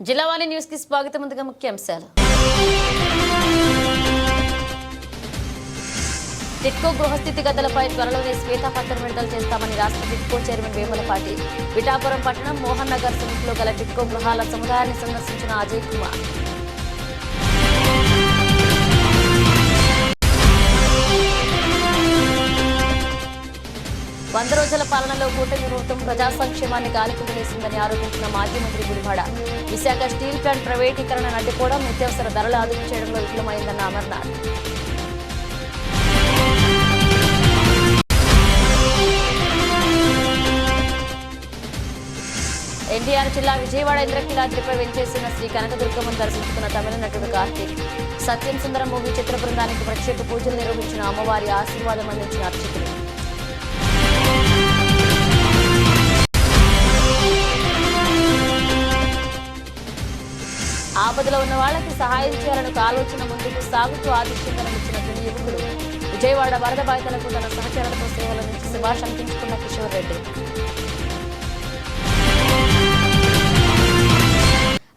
Jillavani news కి స్వాగతం. ముందుగా ముఖ్యాంశాలు. టిట్కో గృహస్థితిగతులపై త్వరలోనే శ్వేతపత్రం విడుదల చేస్తామని రాష్ట్ర టిట్కో చైర్మన్ వేములపాటి. పిఠాపురం పట్టణం మోహన్ నగర్ సమీపంలో గల టిట్కో గృహాల సముదాయాన్ని సందర్శించిన అజయ్ కుమార్. వంద రోజుల పాలనలో కూటమి ప్రభుత్వం ప్రజా సంక్షేమాన్ని గాలికుదిలేసిందని ఆరోపించిన మాజీ మంత్రి గుడివాడ. విశాఖ స్టీల్ ప్లాంట్ ప్రైవేటీకరణ అడ్డుకోవడం, నిత్యావసర ధరలు అదుపు చేయడంలో విఫలమైందన్న అమర్నాథ్. ఎన్టీఆర్ జిల్లా విజయవాడ ఇంద్రకీలాద్రిపై వెంచేసిన శ్రీ కనకదుర్గమ్మను దర్శించుకున్న తమిళ నటుడు కార్తీక్. సత్యం సుందరం మూవీ చిత్ర బృందానికి ప్రత్యేక పూజలు నిర్వహించిన అమ్మవారి ఆశీర్వాదం అందించిన అర్చకులు. ఆపదలో ఉన్న వాళ్లకి సహాయం చేయాలని ఆలోచన ముందుకు సాగుతూ ఆదిత్యంగా తొలి యువకుడు. విజయవాడ వరద బాధితులకు తన సహచరులతో సేవల నుంచి శుభాష్ అనిపించుకున్న కిషోర్ రెడ్డి.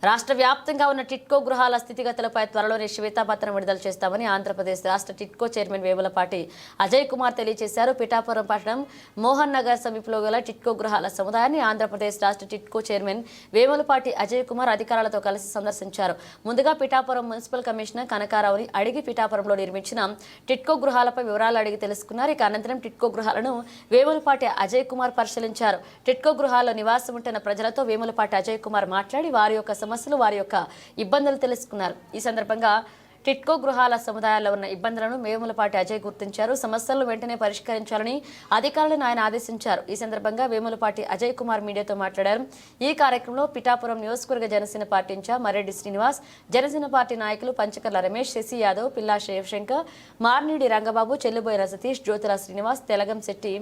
రాష్ట్ర వ్యాప్తంగా ఉన్న టిట్కో గృహాల స్థితిగతులపై త్వరలోనే శ్వేతపత్రం విడుదల చేస్తామని ఆంధ్రప్రదేశ్ రాష్ట్ర టిట్కో చైర్మన్ వేములపాటి అజయ్ కుమార్ తెలియజేశారు. పిఠాపురం పట్టణం మోహన్ నగర్ సమీపంలో గల టిట్కో గృహాల సముదాయాన్ని ఆంధ్రప్రదేశ్ రాష్ట్ర టిట్కో చైర్మన్ వేములపాటి అజయ్ కుమార్ అధికారులతో కలిసి సందర్శించారు. ముందుగా పిఠాపురం మున్సిపల్ కమిషనర్ కనకారావుని అడిగి పిఠాపురంలో నిర్మించిన టిట్కో గృహాలపై వివరాలు అడిగి తెలుసుకున్నారు. ఇక అనంతరం టిట్కో గృహాలను వేములపాటి అజయ్ కుమార్ పరిశీలించారు. టిట్కో గృహాల్లో నివాసం ఉంటున్న ప్రజలతో వేములపాటి అజయ్ కుమార్ మాట్లాడి వారి యొక్క సమస్యలు, వారి యొక్క ఇబ్బందులు తెలుసుకున్నారు. ఈ సందర్భంగా టిట్కో గృహాల సముదాయాల్లో ఉన్న ఇబ్బందులను వేములపాటి అజయ్ గుర్తించారు. సమస్యలను వెంటనే పరిష్కరించాలని అధికారులను ఆయన ఆదేశించారు. ఈ సందర్భంగా వేములపాటి అజయ్ కుమార్ మీడియాతో మాట్లాడారు. ఈ కార్యక్రమంలో పిఠాపురం నియోజకవర్గ Janasena party incharge Marreddy Srinivas, Janasena party నాయకులు పంచకర్ల రమేష్, శశి యాదవ్, పిల్లా శివశంకర్, మార్నిడి రంగబాబు, చెల్లుబోయిన సతీష్, జ్యోతుల శ్రీనివాస్, తెలగం శెట్టి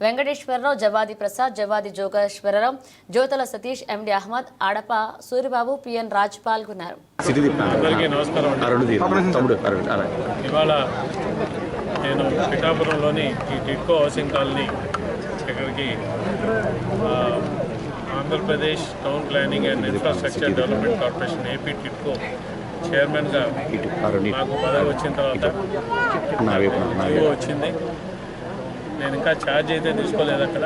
వెంకటేశ్వరరావు, జవాది ప్రసాద్, జవాది జోగేశ్వరరావు, జ్యోతుల సతీష్, ఎండి అహ్మద్, ఆడప సూరిబాబు, పిఎన్ రాజ్ పాల్గొన్నారు. ఇవాళ నేను పిఠాపురంలోని ఈ టిట్కో హౌసింగ్ కాలనీ ఇక్కడికి Andhra Pradesh town planning and infrastructure development corporation AP TIDCO చైర్మన్గా నాకు పదవి వచ్చిన తర్వాత వచ్చింది. నేను ఇంకా ఛార్జ్ అయితే తీసుకోలేదు. అక్కడ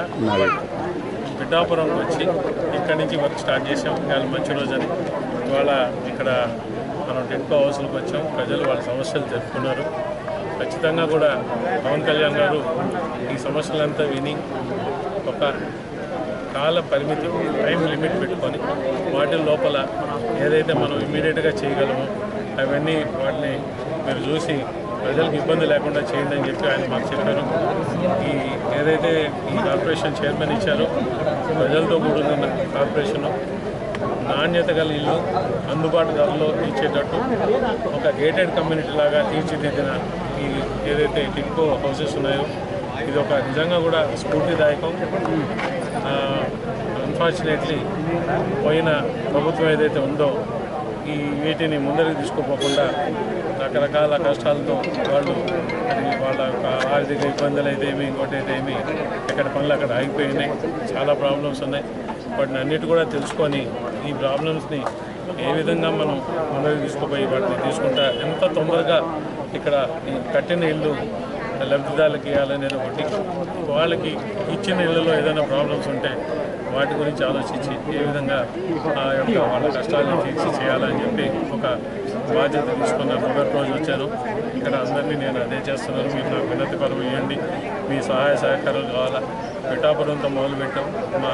పిఠాపురంకి వచ్చి ఇక్కడి నుంచి వర్క్ స్టార్ట్ చేసాం. ఇవాళ మంచి రోజని ఇవాళ ఇక్కడ మనం టిట్కో హౌస్లకు వచ్చాం. ప్రజలు వాళ్ళ సమస్యలు జరుపుకున్నారు. ఖచ్చితంగా కూడా పవన్ కళ్యాణ్ గారు ఈ సమస్యలంతా విని ఒక కాల పరిమితి, టైం లిమిట్ పెట్టుకొని వాటి లోపల ఏదైతే మనం ఇమ్మీడియట్గా చేయగలమో అవన్నీ వాటిని మీరు చూసి ప్రజలకు ఇబ్బంది లేకుండా చేయండి అని చెప్పి ఆయన మాకు చెప్పారు. ఈ ఏదైతే ఈ కార్పొరేషన్ చైర్మన్ ఇచ్చారో ప్రజలతో కూడుకున్న కార్పొరేషను నాణ్యత గల ఇల్లు అందుబాటు ధరలో ఇచ్చేటట్టు ఒక గేటెడ్ కమ్యూనిటీ లాగా తీర్చిదిద్దిన ఈ ఏదైతే టిట్కో హౌసెస్ ఉన్నాయో ఇది ఒక నిజంగా కూడా స్ఫూర్తిదాయకం. అన్ఫార్చునేట్లీ పోయిన ప్రభుత్వం ఏదైతే ఉందో ఈ వీటిని ముందరికి తీసుకుపోకుండా రకరకాల కష్టాలతో వాళ్ళు వాళ్ళ ఆర్థిక ఇబ్బందులు అయితే ఏమి, ఇంకోటి అయితే ఏమి, ఎక్కడ పనులు అక్కడ ఆగిపోయినాయి. చాలా ప్రాబ్లమ్స్ ఉన్నాయి. వాటిని అన్నిటి కూడా తెలుసుకొని ఈ ప్రాబ్లమ్స్ని ఏ విధంగా మనం ముందరికి తీసుకుపోయి వాటిని తీసుకుంటా ఎంత తొందరగా ఇక్కడ ఈ కట్టిన ఇల్లు లబ్ధిదారులకు ఇవ్వాలనేది ఒకటి. వాళ్ళకి ఇచ్చిన ఇళ్ళలో ఏదైనా ప్రాబ్లమ్స్ ఉంటే వాటి గురించి ఆలోచించి ఏ విధంగా ఆ యొక్క వాళ్ళ కష్టాలను తీర్చి చేయాలని చెప్పి ఒక బాధ్యత తీసుకున్న మొదటి రోజు వచ్చాను. ఇక్కడ అందరినీ నేను అదే చేస్తున్నాను. మీరు నాకు వినతి పరువు ఇవ్వండి, మీ సహాయ సహకారాలు కావాలా. పిఠాపురంతో మొదలుపెట్టాం. మా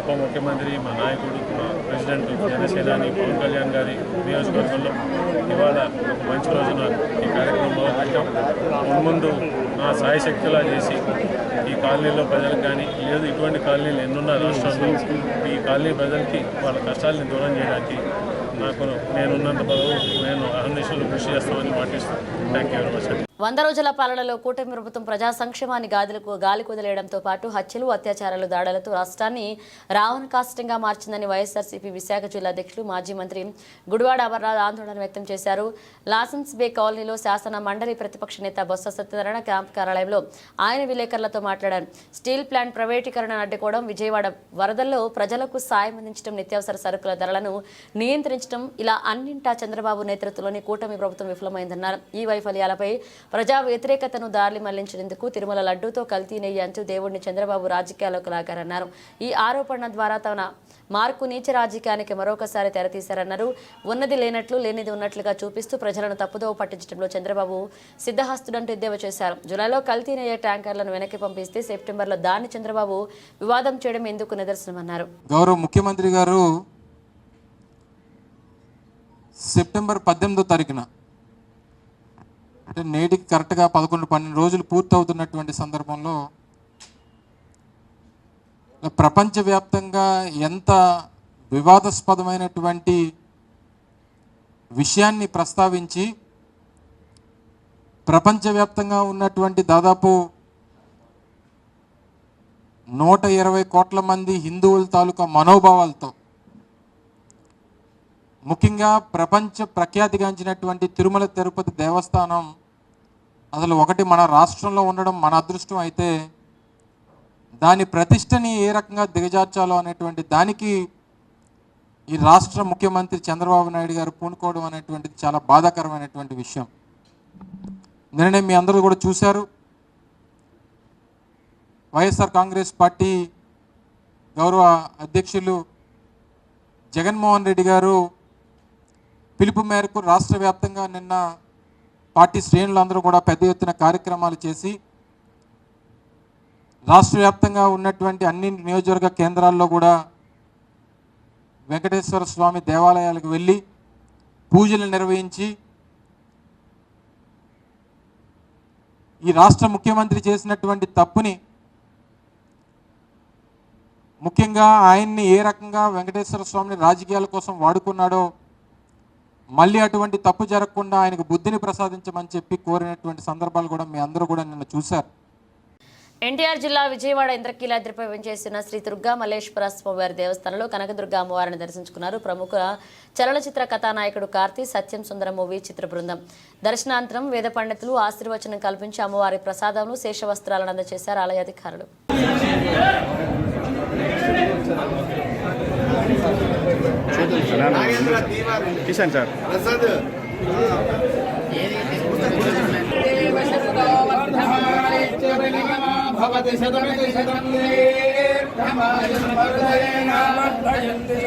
ఉప ముఖ్యమంత్రి, మా నాయకుడు, మా ప్రెసిడెంట్ జనసేనాని పవన్ కళ్యాణ్ గారి నియోజకవర్గంలో ఇవాళ ఒక మంచి రోజున ఈ కార్యక్రమం మొదలుపెట్టాం. ముందు మా సాయశక్తిలా చేసి ఈ కాలనీలో ప్రజలకు కానీ లేదు ఇటువంటి కాలనీలు ఎన్నున్న రాష్ట్రంలో ఈ కాలనీ ప్రజలకి వాళ్ళ కష్టాలని దూరం చేయడానికి నేనున్నంత పదవు నేను అహర్నిశలు కృషి చేస్తామని మాటిస్తాను. Thank you very much. 100 రోజుల పాలనలో కూటమి ప్రభుత్వం ప్రజా సంక్షేమాన్ని గాలి కుదిలేయడంతో పాటు హత్యలు, అత్యాచారాలు, దాడులతో రాష్ట్రాన్ని రావణ కాష్టంగా మార్చిందని వైఎస్ఆర్సీపీ విశాఖ జిల్లా అధ్యక్షులు మాజీ మంత్రి గుడివాడ అమర్నాథ్ ఆందోళన వ్యక్తం చేశారు. లాసెన్స్ బే కాలనీలో శాసన మండలి ప్రతిపక్ష నేత బొత్స సత్యనారాయణ క్యాంప్ కార్యాలయంలో ఆయన విలేకరులతో మాట్లాడారు. స్టీల్ ప్లాంట్ ప్రైవేటీకరణ అడ్డుకోవడం, విజయవాడ వరదల్లో ప్రజలకు సాయం అందించడం, నిత్యావసర సరుకుల ధరలను నియంత్రించడం ఇలా అన్నింటా చంద్రబాబు నేతృత్వంలోని కూటమి ప్రభుత్వం విఫలమైందన్నారు. ఈ వైఫల్యాలపై ప్రజా వ్యతిరేకతను దారి మళ్లించేందుకు తిరుమల లడ్డూతో కల్తీ నెయ్యి అంటూ దేవుడిని చంద్రబాబు రాజకీయాల్లోకి లాగారన్నారు. ఈ ఆరోపణ ద్వారా తన మార్కు నీచ రాజకీయానికి మరొకసారి తెరతీశారన్నారు. ఉన్నది లేనట్లు, లేనిది ఉన్నట్లుగా చూపిస్తూ ప్రజలను తప్పుదోవ పట్టించడంలో చంద్రబాబు సిద్ధహస్తుడంటూ ఎద్దేవా చేశారు. జూలైలో కల్తీ నెయ్యి ట్యాంకర్లను వెనక్కి పంపిస్తే సెప్టెంబర్లో దాన్ని చంద్రబాబు వివాదం చేయడం ఎందుకు నిదర్శనమన్నారు. గౌరవ ముఖ్యమంత్రి గారు సెప్టెంబర్ 18వ తారీఖున అంటే నేటికి కరెక్ట్గా 11-12 రోజులు పూర్తవుతున్నటువంటి సందర్భంలో ప్రపంచవ్యాప్తంగా ఎంత వివాదాస్పదమైనటువంటి విషయాన్ని ప్రస్తావించి ప్రపంచవ్యాప్తంగా ఉన్నటువంటి దాదాపు 120 కోట్ల మంది హిందువుల తాలూకా మనోభావాలతో ముఖ్యంగా ప్రపంచ ప్రఖ్యాతిగాంచినటువంటి తిరుమల తిరుపతి దేవస్థానం అసలు ఒకటి మన రాష్ట్రంలో ఉండడం మన అదృష్టం అయితే దాని ప్రతిష్టని ఏ రకంగా దిగజార్చాలో అనేటువంటి దానికి ఈ రాష్ట్ర ముఖ్యమంత్రి చంద్రబాబు నాయుడు గారు పూనుకోవడం అనేటువంటిది చాలా బాధాకరమైనటువంటి విషయం. నిన్ననే మీ అందరూ కూడా చూశారు. వైఎస్ఆర్ కాంగ్రెస్ పార్టీ గౌరవ అధ్యక్షులు జగన్మోహన్ రెడ్డి గారు పిలుపు మేరకు రాష్ట్ర వ్యాప్తంగా నిన్న పార్టీ శ్రేణులందరూ కూడా పెద్ద ఎత్తున కార్యక్రమాలు చేసి రాష్ట్ర వ్యాప్తంగా ఉన్నటువంటి అన్ని నియోజకవర్గ కేంద్రాల్లో కూడా వెంకటేశ్వర స్వామి దేవాలయాలకు వెళ్ళి పూజలు నిర్వహించి ఈ రాష్ట్ర ముఖ్యమంత్రి చేసినటువంటి తప్పుని, ముఖ్యంగా ఆయన్ని ఏ రకంగా వెంకటేశ్వర స్వామిని రాజకీయాల కోసం వాడుకున్నాడో మళ్ళీ అటువంటి తప్పు జరగకుండా ఆయనకు బుద్ధిని ప్రసాదించమని చెప్పి కోరినటువంటి సందర్భాలు కూడా మీ అందరూ కూడా నిన్న చూశారు. ఎన్టీఆర్ జిల్లా విజయవాడ ఇంద్రకీలాద్రిపై వెంచేసిన శ్రీ దుర్గా మల్లేశ్వర స్వామివారి దేవస్థానంలో కనకదుర్గ అమ్మవారిని దర్శించుకున్నారు. ప్రముఖ చలనచిత్ర కథానాయకుడు కార్తీ, సత్యం సుందరం మూవీ చిత్ర బృందం. దర్శనాంతరం వేద పండితులు ఆశీర్వచనం కల్పించి అమ్మవారి ప్రసాదంను, శేషవస్త్రాలను అందజేశారు ఆలయ అధికారులు. కిషన్ సార్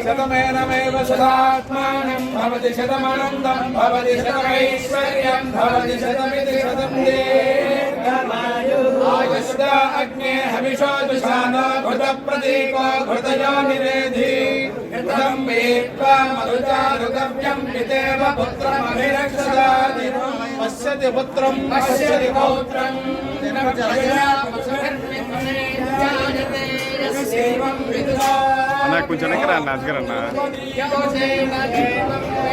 శతమేనమేవ శతాత్మానం భవతి శతమనందం భవతి శతమైశ్వర్యం భవతి శతమితి శతం ఆయుష్డా అగ్నే హవిషో దుషానో ఘృత ప్రదీపో ఘృతయో నిరేధి ఘృతం వేత్వా మరుచారుగవ్యం పితేవ పుత్రమభిరక్షదాది పశ్యతి పుత్రం పశ్యతి పౌత్రం అన్న కొంచెం ఎక్కరా అన్న అజగరన్న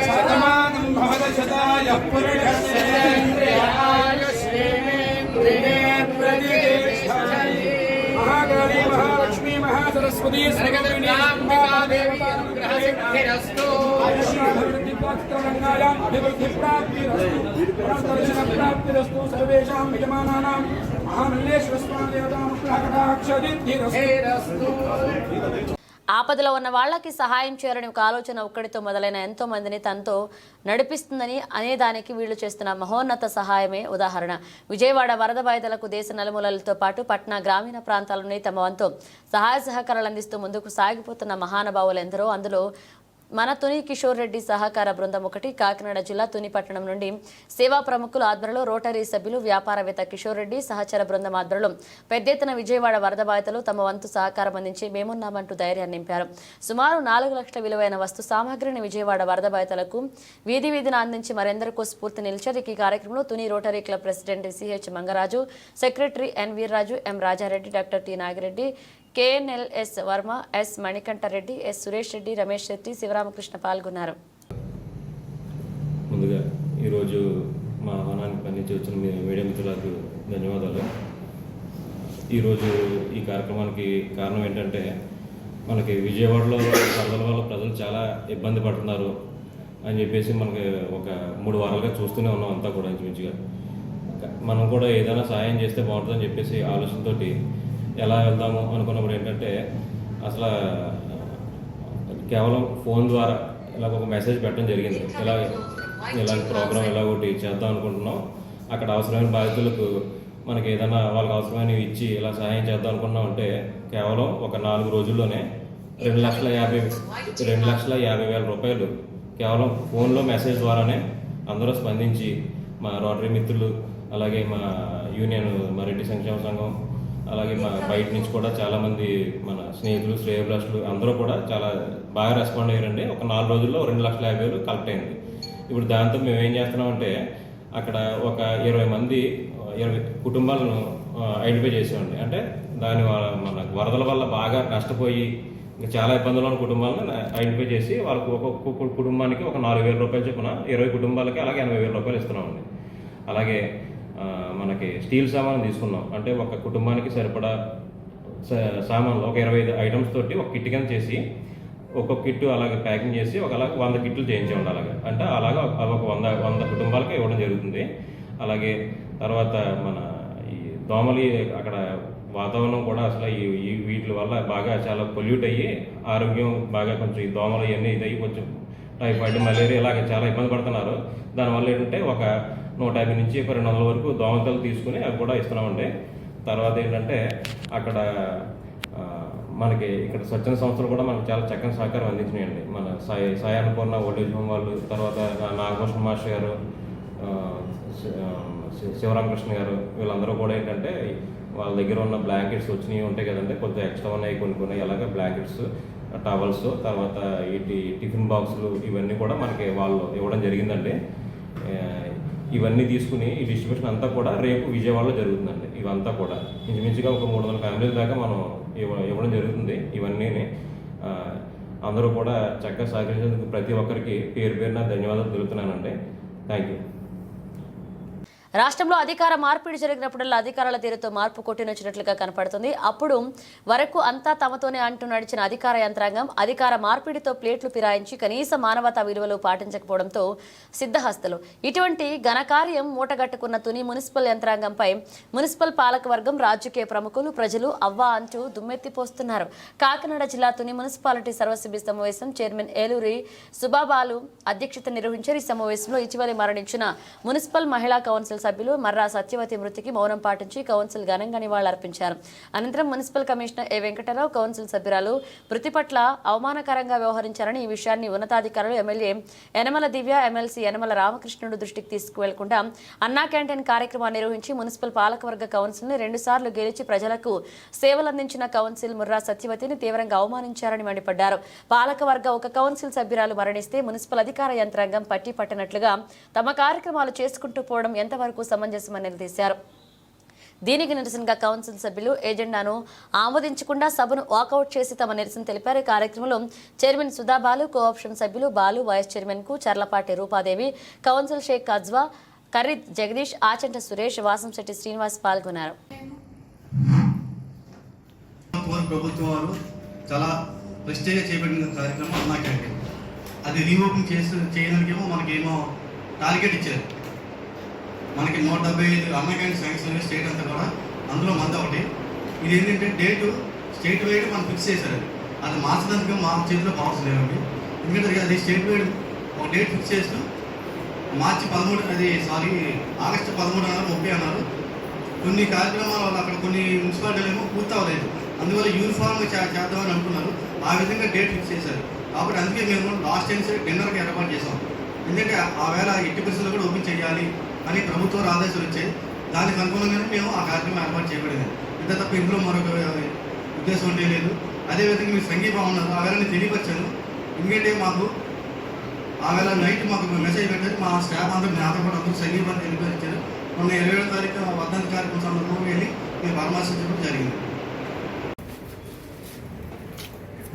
శతమానం భవతి శతాయ పురుషస్యేంద్రియ మహాకాళీ మహాలక్ష్మీ మహాసరస్వతీ అభివృద్ధిప్రాప్తిరస్తు సర్వేషాం యజమానానాం మహామల్లేశ్వర స్వామి దేవతానుగ్రహకటాక్షదిద్ధిరస్తు. ఆపదలో ఉన్న వాళ్ళకి సహాయం చేయాలని ఒక ఆలోచన ఒక్కడితో మొదలైన ఎంతో మందిని తనతో నడిపిస్తుందని అనేదానికి వీళ్లు చేస్తున్న మహోన్నత సహాయమే ఉదాహరణ. విజయవాడ వరద బాధితులకు దేశ నలుమూలలతో పాటు పట్నా గ్రామీణ ప్రాంతాలని తమ వంతు సహాయ సహకారాలు అందిస్తూ ముందుకు సాగిపోతున్న మహానుభావులు ఎందరో. అందులో మన తుని కిషోర్ రెడ్డి సహకార బృందం ఒకటి. కాకినాడ జిల్లా తుని పట్టణం నుండి సేవా ప్రముఖుల ఆధ్వర్యంలో రోటరీ సభ్యులు, వ్యాపారవేత్త కిషోర్ రెడ్డి సహచర బృందం ఆధ్వర్యంలో పెద్ద ఎత్తున విజయవాడ వరద బాధితులు తమ వంతు సహకారం అందించి మేమున్నామంటూ ధైర్యాన్ని నింపారు. సుమారు 4 లక్షల విలువైన వస్తు సామాగ్రిని విజయవాడ వరద బాధితులకు వీధి వీధిన అందించి మరెందరికో స్ఫూర్తి నిలిచారు. ఈ కార్యక్రమంలో Tuni rotary club president CH Mangaraju, secretary N Veerraju, M Rajareddy, doctor T Nagireddy, KNLS Varma, S Manikantareddy, S Suresh Reddy, Ramesh Shetty, Sivaramakrishna పాల్గొన్నారు. ముందుగా ఈరోజు మా ఆహ్వానానికి పనిచేసి వచ్చిన మీడియా మిత్రులకు ధన్యవాదాలు. ఈరోజు ఈ కార్యక్రమానికి కారణం ఏంటంటే, మనకి విజయవాడలో వరదల వల్ల ప్రజలు చాలా ఇబ్బంది పడుతున్నారు అని చెప్పేసి మనకి ఒక 3 వారాలుగా చూస్తూనే ఉన్నాం అంతా కూడా ఇంచుమించుగా. మనం కూడా ఏదైనా సహాయం చేస్తే బాగుంటుందని చెప్పేసి ఆలోచనతో ఎలా వెళ్దాము అనుకున్నప్పుడు ఏంటంటే, అసలు కేవలం ఫోన్ ద్వారా ఇలాగ ఒక మెసేజ్ పెట్టడం జరిగింది. ఇలాగ ప్రోగ్రామ్ ఒకటి చేద్దాం అనుకుంటున్నాం, అక్కడ అవసరమైన బాధితులకు మనకి ఏదైనా వాళ్ళకి అవసరమైనవి ఇచ్చి ఇలా సహాయం చేద్దాం అనుకున్నాం అంటే, కేవలం ఒక 4 రోజుల్లోనే 2,50,000 రూపాయలు కేవలం ఫోన్లో మెసేజ్ ద్వారానే అందరూ స్పందించి, మా రోటరీ మిత్రులు, అలాగే మా యూనియన్, మా రెడ్డి సంక్షేమ సంఘం, అలాగే మా బయట నుంచి కూడా చాలామంది మన స్నేహితులు, శ్రేయోభిలాషులు అందరూ కూడా చాలా బాగా రెస్పాండ్ అయ్యారండి. ఒక 4 రోజుల్లో 2,50,000 కలెక్ట్ అయింది. ఇప్పుడు దాంతో మేము ఏం చేస్తున్నామంటే, అక్కడ ఒక 20 కుటుంబాలను ఐడెంటిఫై చేసామండి. అంటే దాని మన వరదల వల్ల బాగా నష్టపోయి ఇంకా చాలా ఇబ్బందులు ఉన్న కుటుంబాలను ఐడెంటిఫై చేసి వాళ్ళకు ఒక్కొక్క కుటుంబానికి ఒక 4,000 రూపాయలు చొప్పున 20 కుటుంబాలకి అలాగే 80,000 రూపాయలు ఇస్తున్నామండి. అలాగే మనకి స్టీల్ సామాన్ తీసుకున్నాం. అంటే ఒక కుటుంబానికి సరిపడా సామాన్లు ఒక 25 ఐటమ్స్ తోటి ఒక కిట్ కింద చేసి, ఒక్కొక్క కిట్టు అలాగే ప్యాకింగ్ చేసి అలాగే 100 కిట్లు చేయించామండి. అలాగే అంటే అలాగా ఒక 100 కుటుంబాలకి ఇవ్వడం జరుగుతుంది. అలాగే తర్వాత మన ఈ దోమలు, అక్కడ వాతావరణం కూడా అసలు ఈ వీటి వల్ల బాగా చాలా పొల్యూట్ అయ్యి ఆరోగ్యం బాగా కొంచెం ఈ దోమలు ఇవన్నీ ఇదయ్యి కొంచెం టైఫాయిడ్, మలేరియా ఇలాగే చాలా ఇబ్బంది పడుతున్నారు. దానివల్ల ఏంటంటే ఒక 150 నుంచి 200 వరకు దోమతలు తీసుకుని అవి కూడా ఇస్తున్నామండి. తర్వాత ఏంటంటే, అక్కడ మనకి ఇక్కడ స్వచ్ఛంద సంస్థలు కూడా మనకు చాలా చక్కని సహకారం అందించినాయండి. మన సాయాన్నపూర్ణ ఓల్డేజ్ హోమ్ వాళ్ళు, తర్వాత నాగభూషణ మాస్టర్ గారు, శివరామకృష్ణ గారు, వీళ్ళందరూ కూడా ఏంటంటే వాళ్ళ దగ్గర ఉన్న బ్లాంకెట్స్ వచ్చినవి ఉంటాయి కదండి, కొంచెం ఎక్స్ట్రా ఉన్నాయి కొన్ని అలాగే బ్లాంకెట్స్, టవల్స్, తర్వాత టిఫిన్ బాక్సులు ఇవన్నీ కూడా మనకి వాళ్ళు ఇవ్వడం జరిగిందండి. ఇవన్నీ తీసుకుని ఈ డిస్ట్రిబ్యూషన్ అంతా కూడా రేపు విజయవాడలో జరుగుతుందండి. ఇవంతా కూడా ఇంచుమించుగా ఒక 300 ఫ్యామిలీల దాకా మనం ఇవ్వడం జరుగుతుంది. ఇవన్నీ అందరూ కూడా చక్కగా సహకరించేందుకు ప్రతి ఒక్కరికి పేరున ధన్యవాదాలు తెలుపుతున్నానండి. Thank you. రాష్ట్రంలో అధికార మార్పిడి జరిగినప్పుడల్లా అధికారుల తీరుతో మార్పు కొట్టినొచ్చినట్లుగా కనపడుతుంది. అప్పుడు వరకు అంతా తమతోనే అంటూ నడిచిన అధికార యంత్రాంగం అధికార మార్పిడితో ప్లేట్లు ఫిరాయించి కనీస మానవతా విలువలు పాటించకపోవడంతో సిద్ధహస్తలు. ఇటువంటి ఘనకార్యం మూటగట్టుకున్న తుని మున్సిపల్ యంత్రాంగంపై మున్సిపల్ పాలకవర్గం, రాజకీయ ప్రముఖులు, ప్రజలు అవ్వా అంటూ దుమ్మెత్తిపోస్తున్నారు. కాకినాడ జిల్లా తుని మున్సిపాలిటీ సర్వసభ్య సమావేశం చైర్మన్ ఏలూరి సుబాబాలు అధ్యక్షత నిర్వహించారు. ఈ సమావేశంలో ఇటీవల మరణించిన మున్సిపల్ మహిళా కౌన్సిల్ సభ్యులు మర్రా సత్యవతి మృతికి మౌనం పాటించి కౌన్సిల్ ఘనంగా నివాళులర్పించారు. అనంతరం మున్సిపల్ కమిషనర్ ఏ వెంకటరావు కౌన్సిల్ సభ్యురాలు మృతి పట్ల అవమానకరంగా వ్యవహరించారని, ఈ విషయాన్ని ఉన్నతాధికారులు ఎమ్మెల్యే యనమల దివ్య, ఎమ్మెల్సీ యనమల రామకృష్ణుడు దృష్టికి తీసుకువెళ్లకుండా అన్నా క్యాంటీన్ కార్యక్రమాన్ని నిర్వహించి మున్సిపల్ పాలకవర్గ కౌన్సిల్ని 2 సార్లు గెలిచి ప్రజలకు సేవలందించిన కౌన్సిల్ ముర్రా సత్యవతిని తీవ్రంగా అవమానించారని మండిపడ్డారు. పాలకవర్గ ఒక కౌన్సిల్ సభ్యురాలు మరణిస్తే మున్సిపల్ అధికార యంత్రాంగం పట్టి పట్టినట్లుగా తమ కార్యక్రమాలు చేసుకుంటూ పోవడం ఎంతవరకు సమంజసమని నిలదీశారు. దీనికి నిరసనగా కౌన్సిల్ సభ్యులు ఎజెండాను ఆమోదించకుండా సభను వాకౌట్ చేసి తమ నిరసన తెలిపారు. ఈ కార్యక్రమంలో చైర్మన్ సుధాబాలు, కోఆప్షన్ సభ్యులు బాలు, వైస్ చైర్మన్ కు చర్లపాటి రూపాదేవి, కౌన్సిల్ షేక్ కజ్వా, కర్రీద్ జగదీష్, ఆచంట సురేష్, వాసంశెట్టి శ్రీనివాస్ పాల్గొన్నారు. ప్రభుత్వం వారు చాలా ప్రెస్టేజ్గా చేపట్టిన కార్యక్రమం అన్నా క్యాంటీన్. అది రీఓపెన్ చేయడానికేమో మనకేమో టార్గెట్ ఇచ్చారు. మనకి 175 అన్నా క్యాంటీన్ శాంక్షన్ స్టేట్ అంతా కూడా, అందులో మంది ఒకటి. ఇది ఏంటంటే డేటు స్టేట్ వైడ్ మనం ఫిక్స్ చేశారు. అది మార్చడానికి మా చేతిలో పవర్స్ లేవండి. ఎందుకంటే అది స్టేట్ వైడ్ ఒక డేట్ ఫిక్స్ చేస్తూ ఆగస్టు 13 అన్నారు, 30 అన్నారు. కొన్ని కార్యక్రమాల వల్ల అక్కడ కొన్ని మున్సిపాలిటీలు ఏమో పూర్తి అవ్వలేదు. అందువల్ల యూనిఫామ్గా చేద్దామని అనుకున్నారు. ఆ విధంగా డేట్ ఫిక్స్ చేశారు. కాబట్టి అందుకే మేము లాస్ట్ టైం డిన్నర్కి ఏర్పాటు చేసాం. ఎందుకంటే ఆ వేళ ఎట్టి పరిస్థితుల్లో కూడా ఓపెన్ చేయాలి అని ప్రభుత్వం ఆదేశాలు వచ్చాయి. దానికి అనుగుణంగానే మేము ఆ కార్యక్రమం ఏర్పాటు చేయబడింది. ఇంత తప్ప ఇందులో మరొక ఉద్దేశం ఉంటే లేదు. అదేవిధంగా మీరు సంఘీభావం ఉన్నారు, ఆ వేళ నేను తెలియపరిచాను. ఎందుకంటే మాకు ఆ వేళ నైట్ మాకు మెసేజ్ పెట్టారు. మా స్టాఫ్ అందరూ నాతో పాటు అందరూ సంఘీభావం తెలియపరిచారు. మొన్న 27వ తారీఖు వర్ధంతి కార్యక్రమం సందర్భంగా వెళ్ళి మేము పరామర్శించడం జరిగింది.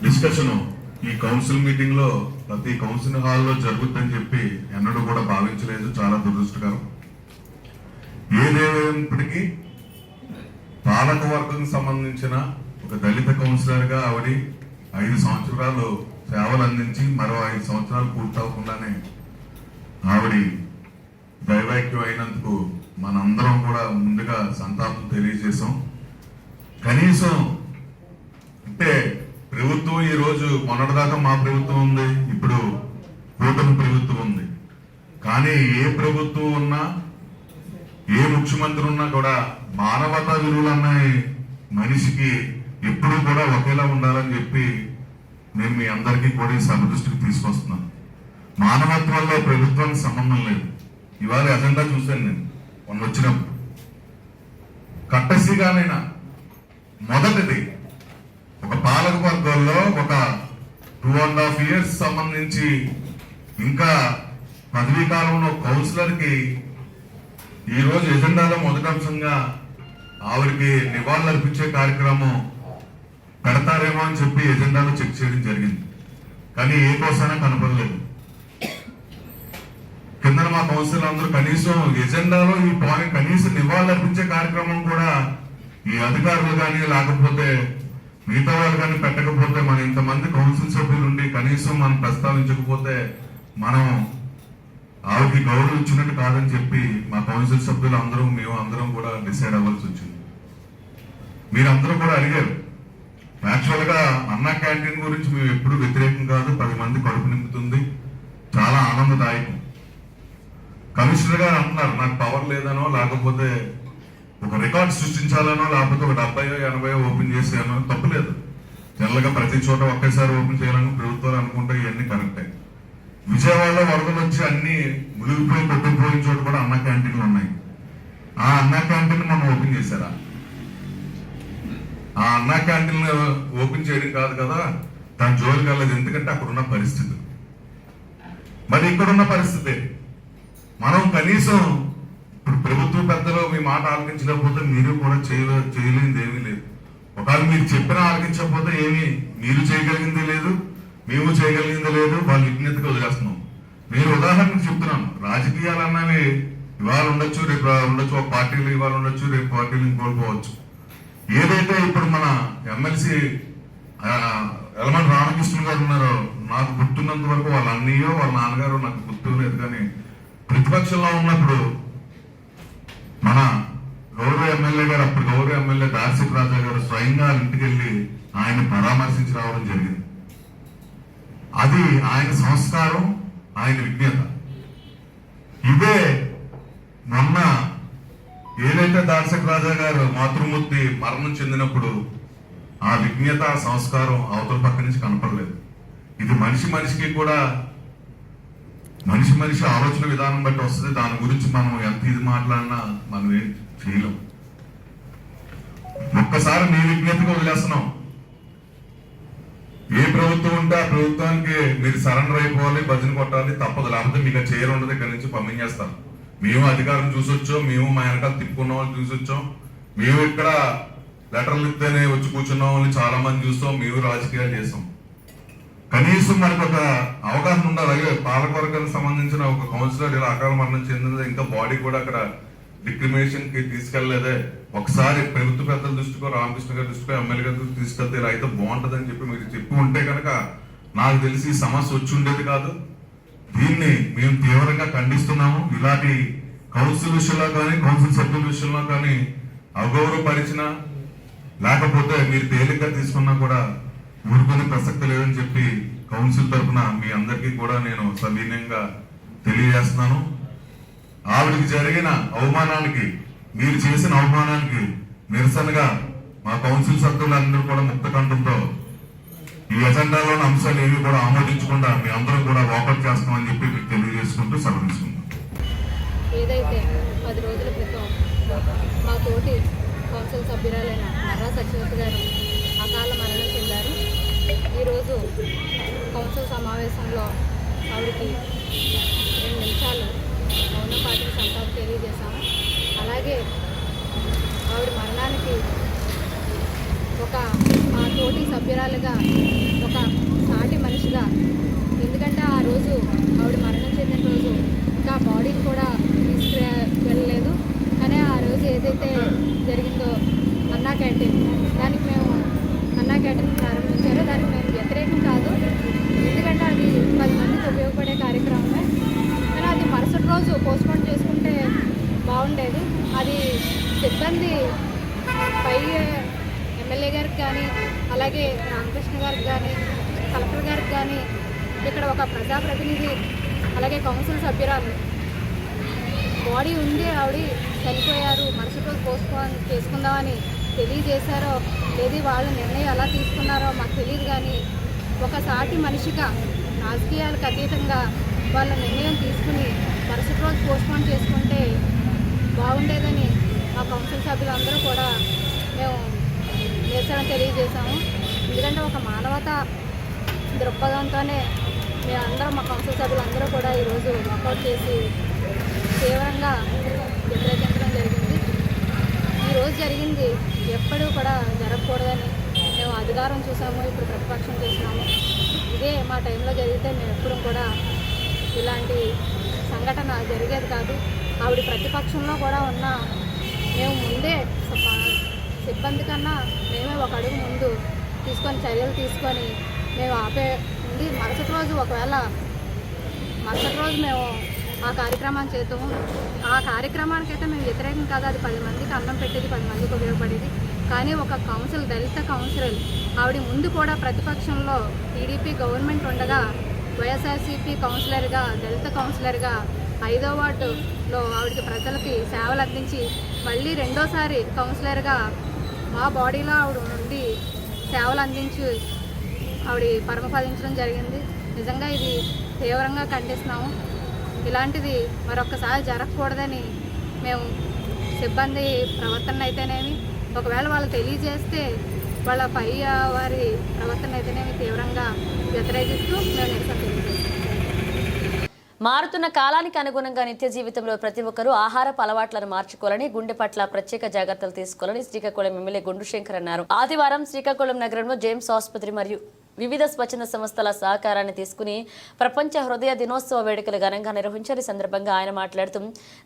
డిస్కషన్ ఈ కౌన్సిల్ మీటింగ్ లో ప్రతి కౌన్సిల్ హాల్లో జరుగుతుందని చెప్పి ఎన్నడూ కూడా భావించలేదు. చాలా దురదృష్టకరం. ఏదేమైనప్పటికీ పాలక వర్గం సంబంధించిన ఒక దళిత కౌన్సిలర్గా ఆవిడ 5 సంవత్సరాలు సేవలు అందించి మరో 5 సంవత్సరాలు పూర్తవకుండానే ఆవిడ దైవైక్యం అయినందుకు మనందరం కూడా ముందుగా సంతాపం తెలియజేశాం. కనీసం అంటే ప్రభుత్వం ఈరోజు మొన్నటిదాకా మా ప్రభుత్వం ఉంది, ఇప్పుడు కూటమి ప్రభుత్వం ఉంది. కానీ ఏ ప్రభుత్వం ఉన్నా ఏ ముఖ్యమంత్రి ఉన్నా కూడా మానవతా విలువలు అన్నాయి మనిషికి ఎప్పుడూ కూడా ఒకేలా ఉండాలని చెప్పి నేను మీ అందరికీ కూడా ఈ సభ దృష్టికి తీసుకొస్తున్నాను. మానవత్వంలో ప్రభుత్వానికి సంబంధం లేదు. ఇవాళ ఎజెండా చూశాను నేను మొన్న వచ్చినప్పుడు. కట్టసిగానైనా మొదటిది ఒక పాలక వర్గాల్లో ఒక 2.5 years సంబంధించి ఇంకా పదవీ కాలంలో కౌన్సిలర్కి ఈరోజు ఎజెండాలో మొదటి అంశంగా ఆవిడకి నివాళులు అర్పించే కార్యక్రమం పెడతారేమో అని చెప్పి ఎజెండాలో చెక్ చేయడం జరిగింది. కానీ ఏ కోసమైనా కనపడలేదు. కింద మా కౌన్సిలర్ అందరూ కనీసం ఎజెండాలో ఈ పాయింట్ కనీసం నివాళులు అర్పించే కార్యక్రమం కూడా ఈ అధికారులు కానీ లేకపోతే మిగతా వాళ్ళు కానీ పెట్టకపోతే, మన ఇంతమంది కౌన్సిల్ సభ్యులు ఉండి కనీసం మనం ప్రస్తావించకపోతే మనం ఆవిడకి గౌరవం ఇచ్చినట్టు కాదని చెప్పి మా కౌన్సిల్ సభ్యులు అందరూ మేము అందరం కూడా డిసైడ్ అవ్వాల్సి వచ్చింది. మీరందరూ కూడా అడిగారు. యాక్చువల్గా అన్నా క్యాంటీన్ గురించి మేము ఎప్పుడు వ్యతిరేకం కాదు. 10 మంది కడుపు నింపుతుంది, చాలా ఆనందదాయకం. కమిషనర్ గారు అంటున్నారు నాకు పవర్ లేదనో లేకపోతే ఒక రికార్డ్ సృష్టించాలనో లేకపోతే ఒక 70-80 ఓపెన్ చేసానో తప్పులేదు. జనరల్గా ప్రతి చోట ఒకేసారి ఓపెన్ చేయాలని ప్రభుత్వాలు అనుకుంటే ఇవన్నీ కరెక్టే. విజయవాడలో వరదలు వచ్చి అన్ని మునిగిపోయి కొట్టుకుపోయిన చోట కూడా అన్నా క్యాంటీన్లు ఉన్నాయి. ఆ అన్నా క్యాంటీన్ మనం ఓపెన్ చేశారా? ఆ అన్నా క్యాంటీన్ ఓపెన్ చేయడం కాదు కదా, దాని జోలికి వెళ్ళదు. ఎందుకంటే అక్కడున్న పరిస్థితి మరి ఇక్కడున్న పరిస్థితి మనం కనీసం ఇప్పుడు ప్రభుత్వ పెద్దలు మీ మాట ఆలకించలేకపోతే మీరు కూడా చేయలేనిది ఏమీ లేదు. ఒకవేళ మీరు చెప్పినా ఆలకించకపోతే ఏమీ మీరు చేయగలిగింది లేదు, మేము చేయగలిగింది లేదు. వాళ్ళు విజ్ఞతగా వదిలేస్తున్నాం. మీరు ఉదాహరణకు చెప్తున్నాను, రాజకీయాలు అన్నవి ఇవాళ ఉండొచ్చు, రేపు ఉండొచ్చు. ఒక పార్టీలు ఇవాళ ఉండొచ్చు, రేపు పార్టీలు కోల్పోవచ్చు. ఏదైతే ఇప్పుడు మన ఎమ్మెల్సీ ఎలమంటి రామకృష్ణ గారు ఉన్నారో, నాకు గుర్తున్నంత వరకు వాళ్ళ అన్నయ్యో వాళ్ళ నాన్నగారు నాకు గుర్తు లేదు. కానీ ప్రతిపక్షంలో ఉన్నప్పుడు మన గౌరవ ఎమ్మెల్యే గారు, అప్పుడు గౌరవ ఎమ్మెల్యే దార్శిక్ రాజా గారు స్వయంగా ఇంటికి వెళ్ళి ఆయన పరామర్శించి రావడం జరిగింది. అది ఆయన సంస్కారం, ఆయన విజ్ఞత. ఇదే మొన్న ఏదైతే దార్శక్ రాజా గారు మాతృమూర్తి మరణం చెందినప్పుడు ఆ విజ్ఞత, సంస్కారం అవతల పక్క నుంచి కనపడలేదు. ఇది మనిషికి కూడా మనిషి ఆలోచన విధానం బట్టి వస్తుంది. దాని గురించి మనం ఎంత ఇది మాట్లాడినా మనం ఏం చేయలేం. ఒక్కసారి నీ విజ్ఞతగా వదిలేస్తున్నాం. ఏ ప్రభుత్వం ఉంటే ఆ ప్రభుత్వానికి మీరు సరెండర్ అయిపోవాలి, భజన కొట్టాలి, తప్పదు. లేకపోతే మీకు చైర్ ఉండదు, ఇక్కడి నుంచి పంపించేస్తాం. మేము అధికారం చూసొచ్చాం, మేము మా వెనకాల తిప్పుకున్న వాళ్ళు చూసొచ్చాం, మేము ఇక్కడ లెటర్లు ఇస్తేనే వచ్చి కూర్చున్న వాళ్ళని చాలా మంది చూస్తాం, మేము రాజకీయాలు చేస్తాం. కనీసం మనకు ఒక అవగాహన ఉండాలి. అలాగే పాలకవర్గానికి సంబంధించిన ఒక కౌన్సిలర్ ఇలా అకాల మరణం చెందినది, ఇంకా బాడీ కూడా అక్కడ డిక్రిమినేషన్ కి తీసుకెళ్లేదే. ఒకసారి ప్రభుత్వ పెద్దల దృష్టికో, రామకృష్ణ గారి దృష్టికో, ఎమ్మెల్యే గారి తీసుకెళ్తే ఇలా అయితే బాగుంటుందని చెప్పి మీరు చెప్పి ఉంటే కనుక నాకు తెలిసి ఈ సమస్య వచ్చి ఉండేది కాదు. దీన్ని మేము తీవ్రంగా ఖండిస్తున్నాము. ఇలాంటి కౌన్సిల్ విషయంలో కానీ, కౌన్సిల్ సభ్యుల విషయంలో కానీ అగౌరవపరిచిన లేకపోతే మీరు తేలిగ్గా తీసుకున్నా కూడా ఊరుకునే ప్రసక్తి లేదని చెప్పి కౌన్సిల్ తరఫున మీ అందరికీ కూడా నేను సవినయంగా తెలియజేస్తున్నాను. ఆవిడికి జరిగిన అవమానానికి, మీరు చేసిన అవమానానికి నిరసనగా మా కౌన్సిల్ సభ్యులందరూ కూడా ముక్త కంఠంతో ఈ అజెండాలోని అంశాలు ఏవి కూడా ఆమోదించకుండా మీ అందరూ కూడా వాకౌట్ చేస్తామని చెప్పి మీకు తెలియజేసుకుంటూ సవరించుకుందాం. ఏదైతే 10 రోజుల క్రితం మా తోటి కౌన్సిల్ సభ్యురాలైన మర్రా సత్యవతి గారు అకాల మరణం చెందారు. ఈరోజు కౌన్సిల్ సమావేశంలో ఆవిడకి 2 నిమిషాలు మౌనం పాటికి సంతాపం తెలియజేశాము. అలాగే ఆవిడ మరణానికి మా తోటి సభ్యురాలుగా, ఒక సాటి మనిషిగా, ఎందుకంటే ఆ రోజు ఆవిడ మరణం చెందిన రోజు ఇంకా బాడీని కూడా తీసుకువెళ్ళలేదు. కానీ ఏదైతే జరిగిందో అన్నా క్యాంటీన్, దానికి మేము అన్నా క్యాంటీన్ ప్రారంభించారో దానికి మేము వ్యతిరేకం కాదు. ఎందుకంటే అది 10 మందికి ఉపయోగపడే కార్యక్రమమే. కానీ అది మరుసటి రోజు పోస్ట్పోన్ చేసుకుంటే బాగుండేది. అది సిబ్బంది పై ఎమ్మెల్యే గారికి కానీ, అలాగే రామకృష్ణ గారికి కానీ, కలెక్టర్ గారికి కానీ, ఇక్కడ ఒక ప్రజాప్రతినిధి, అలాగే కౌన్సిల్ సభ్యురాలు బాడీ ఉంది, ఆవిడ చనిపోయారు, మరుసటి రోజు పోస్ట్పోన్ చేసుకుందామని తెలియజేశారో లేదు వాళ్ళు నిర్ణయం ఎలా తీసుకున్నారో మాకు తెలియదు. కానీ ఒక సాటి మనిషిగా రాజకీయాలకు అతీతంగా వాళ్ళ నిర్ణయం తీసుకుని మరుసటి రోజు పోస్ట్పోన్ చేసుకుంటే బాగుండేదని మా కౌన్సిల్ సభ్యులందరూ కూడా మేము నిరసన తెలియజేశాము. ఎందుకంటే ఒక మానవతా దృక్పథంతోనే మేమందరం, మా కౌన్సిల్ సభ్యులందరూ కూడా ఈరోజు వాకౌట్ చేసి తీవ్రంగా వ్యతిరేకించడం జరిగింది. ఈరోజు జరిగింది ఎప్పుడూ కూడా జరగకూడదని మేము అధికారం చూసాము, ఇప్పుడు ప్రతిపక్షం చేసినాము. ఇదే మా టైంలో జరిగితే మేము ఎప్పుడూ కూడా ఇలాంటి సంఘటన జరిగేది కాదు. ఆవిడ ప్రతిపక్షంలో కూడా ఉన్న మేము ముందే సిబ్బంది కన్నా మేమే ఒక అడుగు ముందు తీసుకొని చర్యలు తీసుకొని మేము ఆపే ఉంది. మరుసటి రోజు మేము ఆ కార్యక్రమాన్ని చేద్దాము. ఆ కార్యక్రమానికైతే మేము వ్యతిరేకం కాదు. అది 10 మందికి అన్నం పెట్టేది, 10 మందికి ఉపయోగపడేది. కానీ ఒక కౌన్సిల్, దళిత కౌన్సిలర్ ఆవిడ ముందు కూడా ప్రతిపక్షంలో టీడీపీ గవర్నమెంట్ ఉండగా వైఎస్ఆర్సీపీ కౌన్సిలర్గా, దళిత కౌన్సిలర్గా 5వ వార్డులో ఆవిడకి ప్రజలకి సేవలు అందించి మళ్ళీ రెండోసారి కౌన్సిలర్గా మా బాడీలో ఆవిడ నుండి సేవలు అందించి ఆవిడ పరమపదించడం జరిగింది. నిజంగా ఇది తీవ్రంగా ఖండిస్తున్నాము. ఇలాంటిది మరొకసారి జరగకూడదని మేము సిబ్బంది ప్రవర్తన అయితేనేమి, ఒకవేళ వాళ్ళు తెలియజేస్తే వాళ్ళ పై వారి ప్రవర్తన అయితేనేమి తీవ్రంగా వ్యతిరేకిస్తూ మేము నిరసన తెలియజేస్తాం. మారుతున్న కాలానికి అనుగుణంగా నిత్య జీవితంలో ప్రతి ఒక్కరూ ఆహారపు అలవాట్లను మార్చుకోవాలని, గుండె పట్ల ప్రత్యేక జాగ్రత్తలు తీసుకోవాలని శ్రీకాకుళం ఎమ్మెల్యే గుండు శంకర్ అన్నారు. ఆదివారం శ్రీకాకుళం నగరంలో జేమ్స్ ఆసుపత్రి మరియు వివిధ స్వచ్ఛంద సంస్థల సహకారాన్ని తీసుకుని ప్రపంచ హృదయ దినోత్సవ వేడుకలు ఘనంగా నిర్వహించారు. ఈ సందర్భంగా ఆయన మాట్లాడుతూ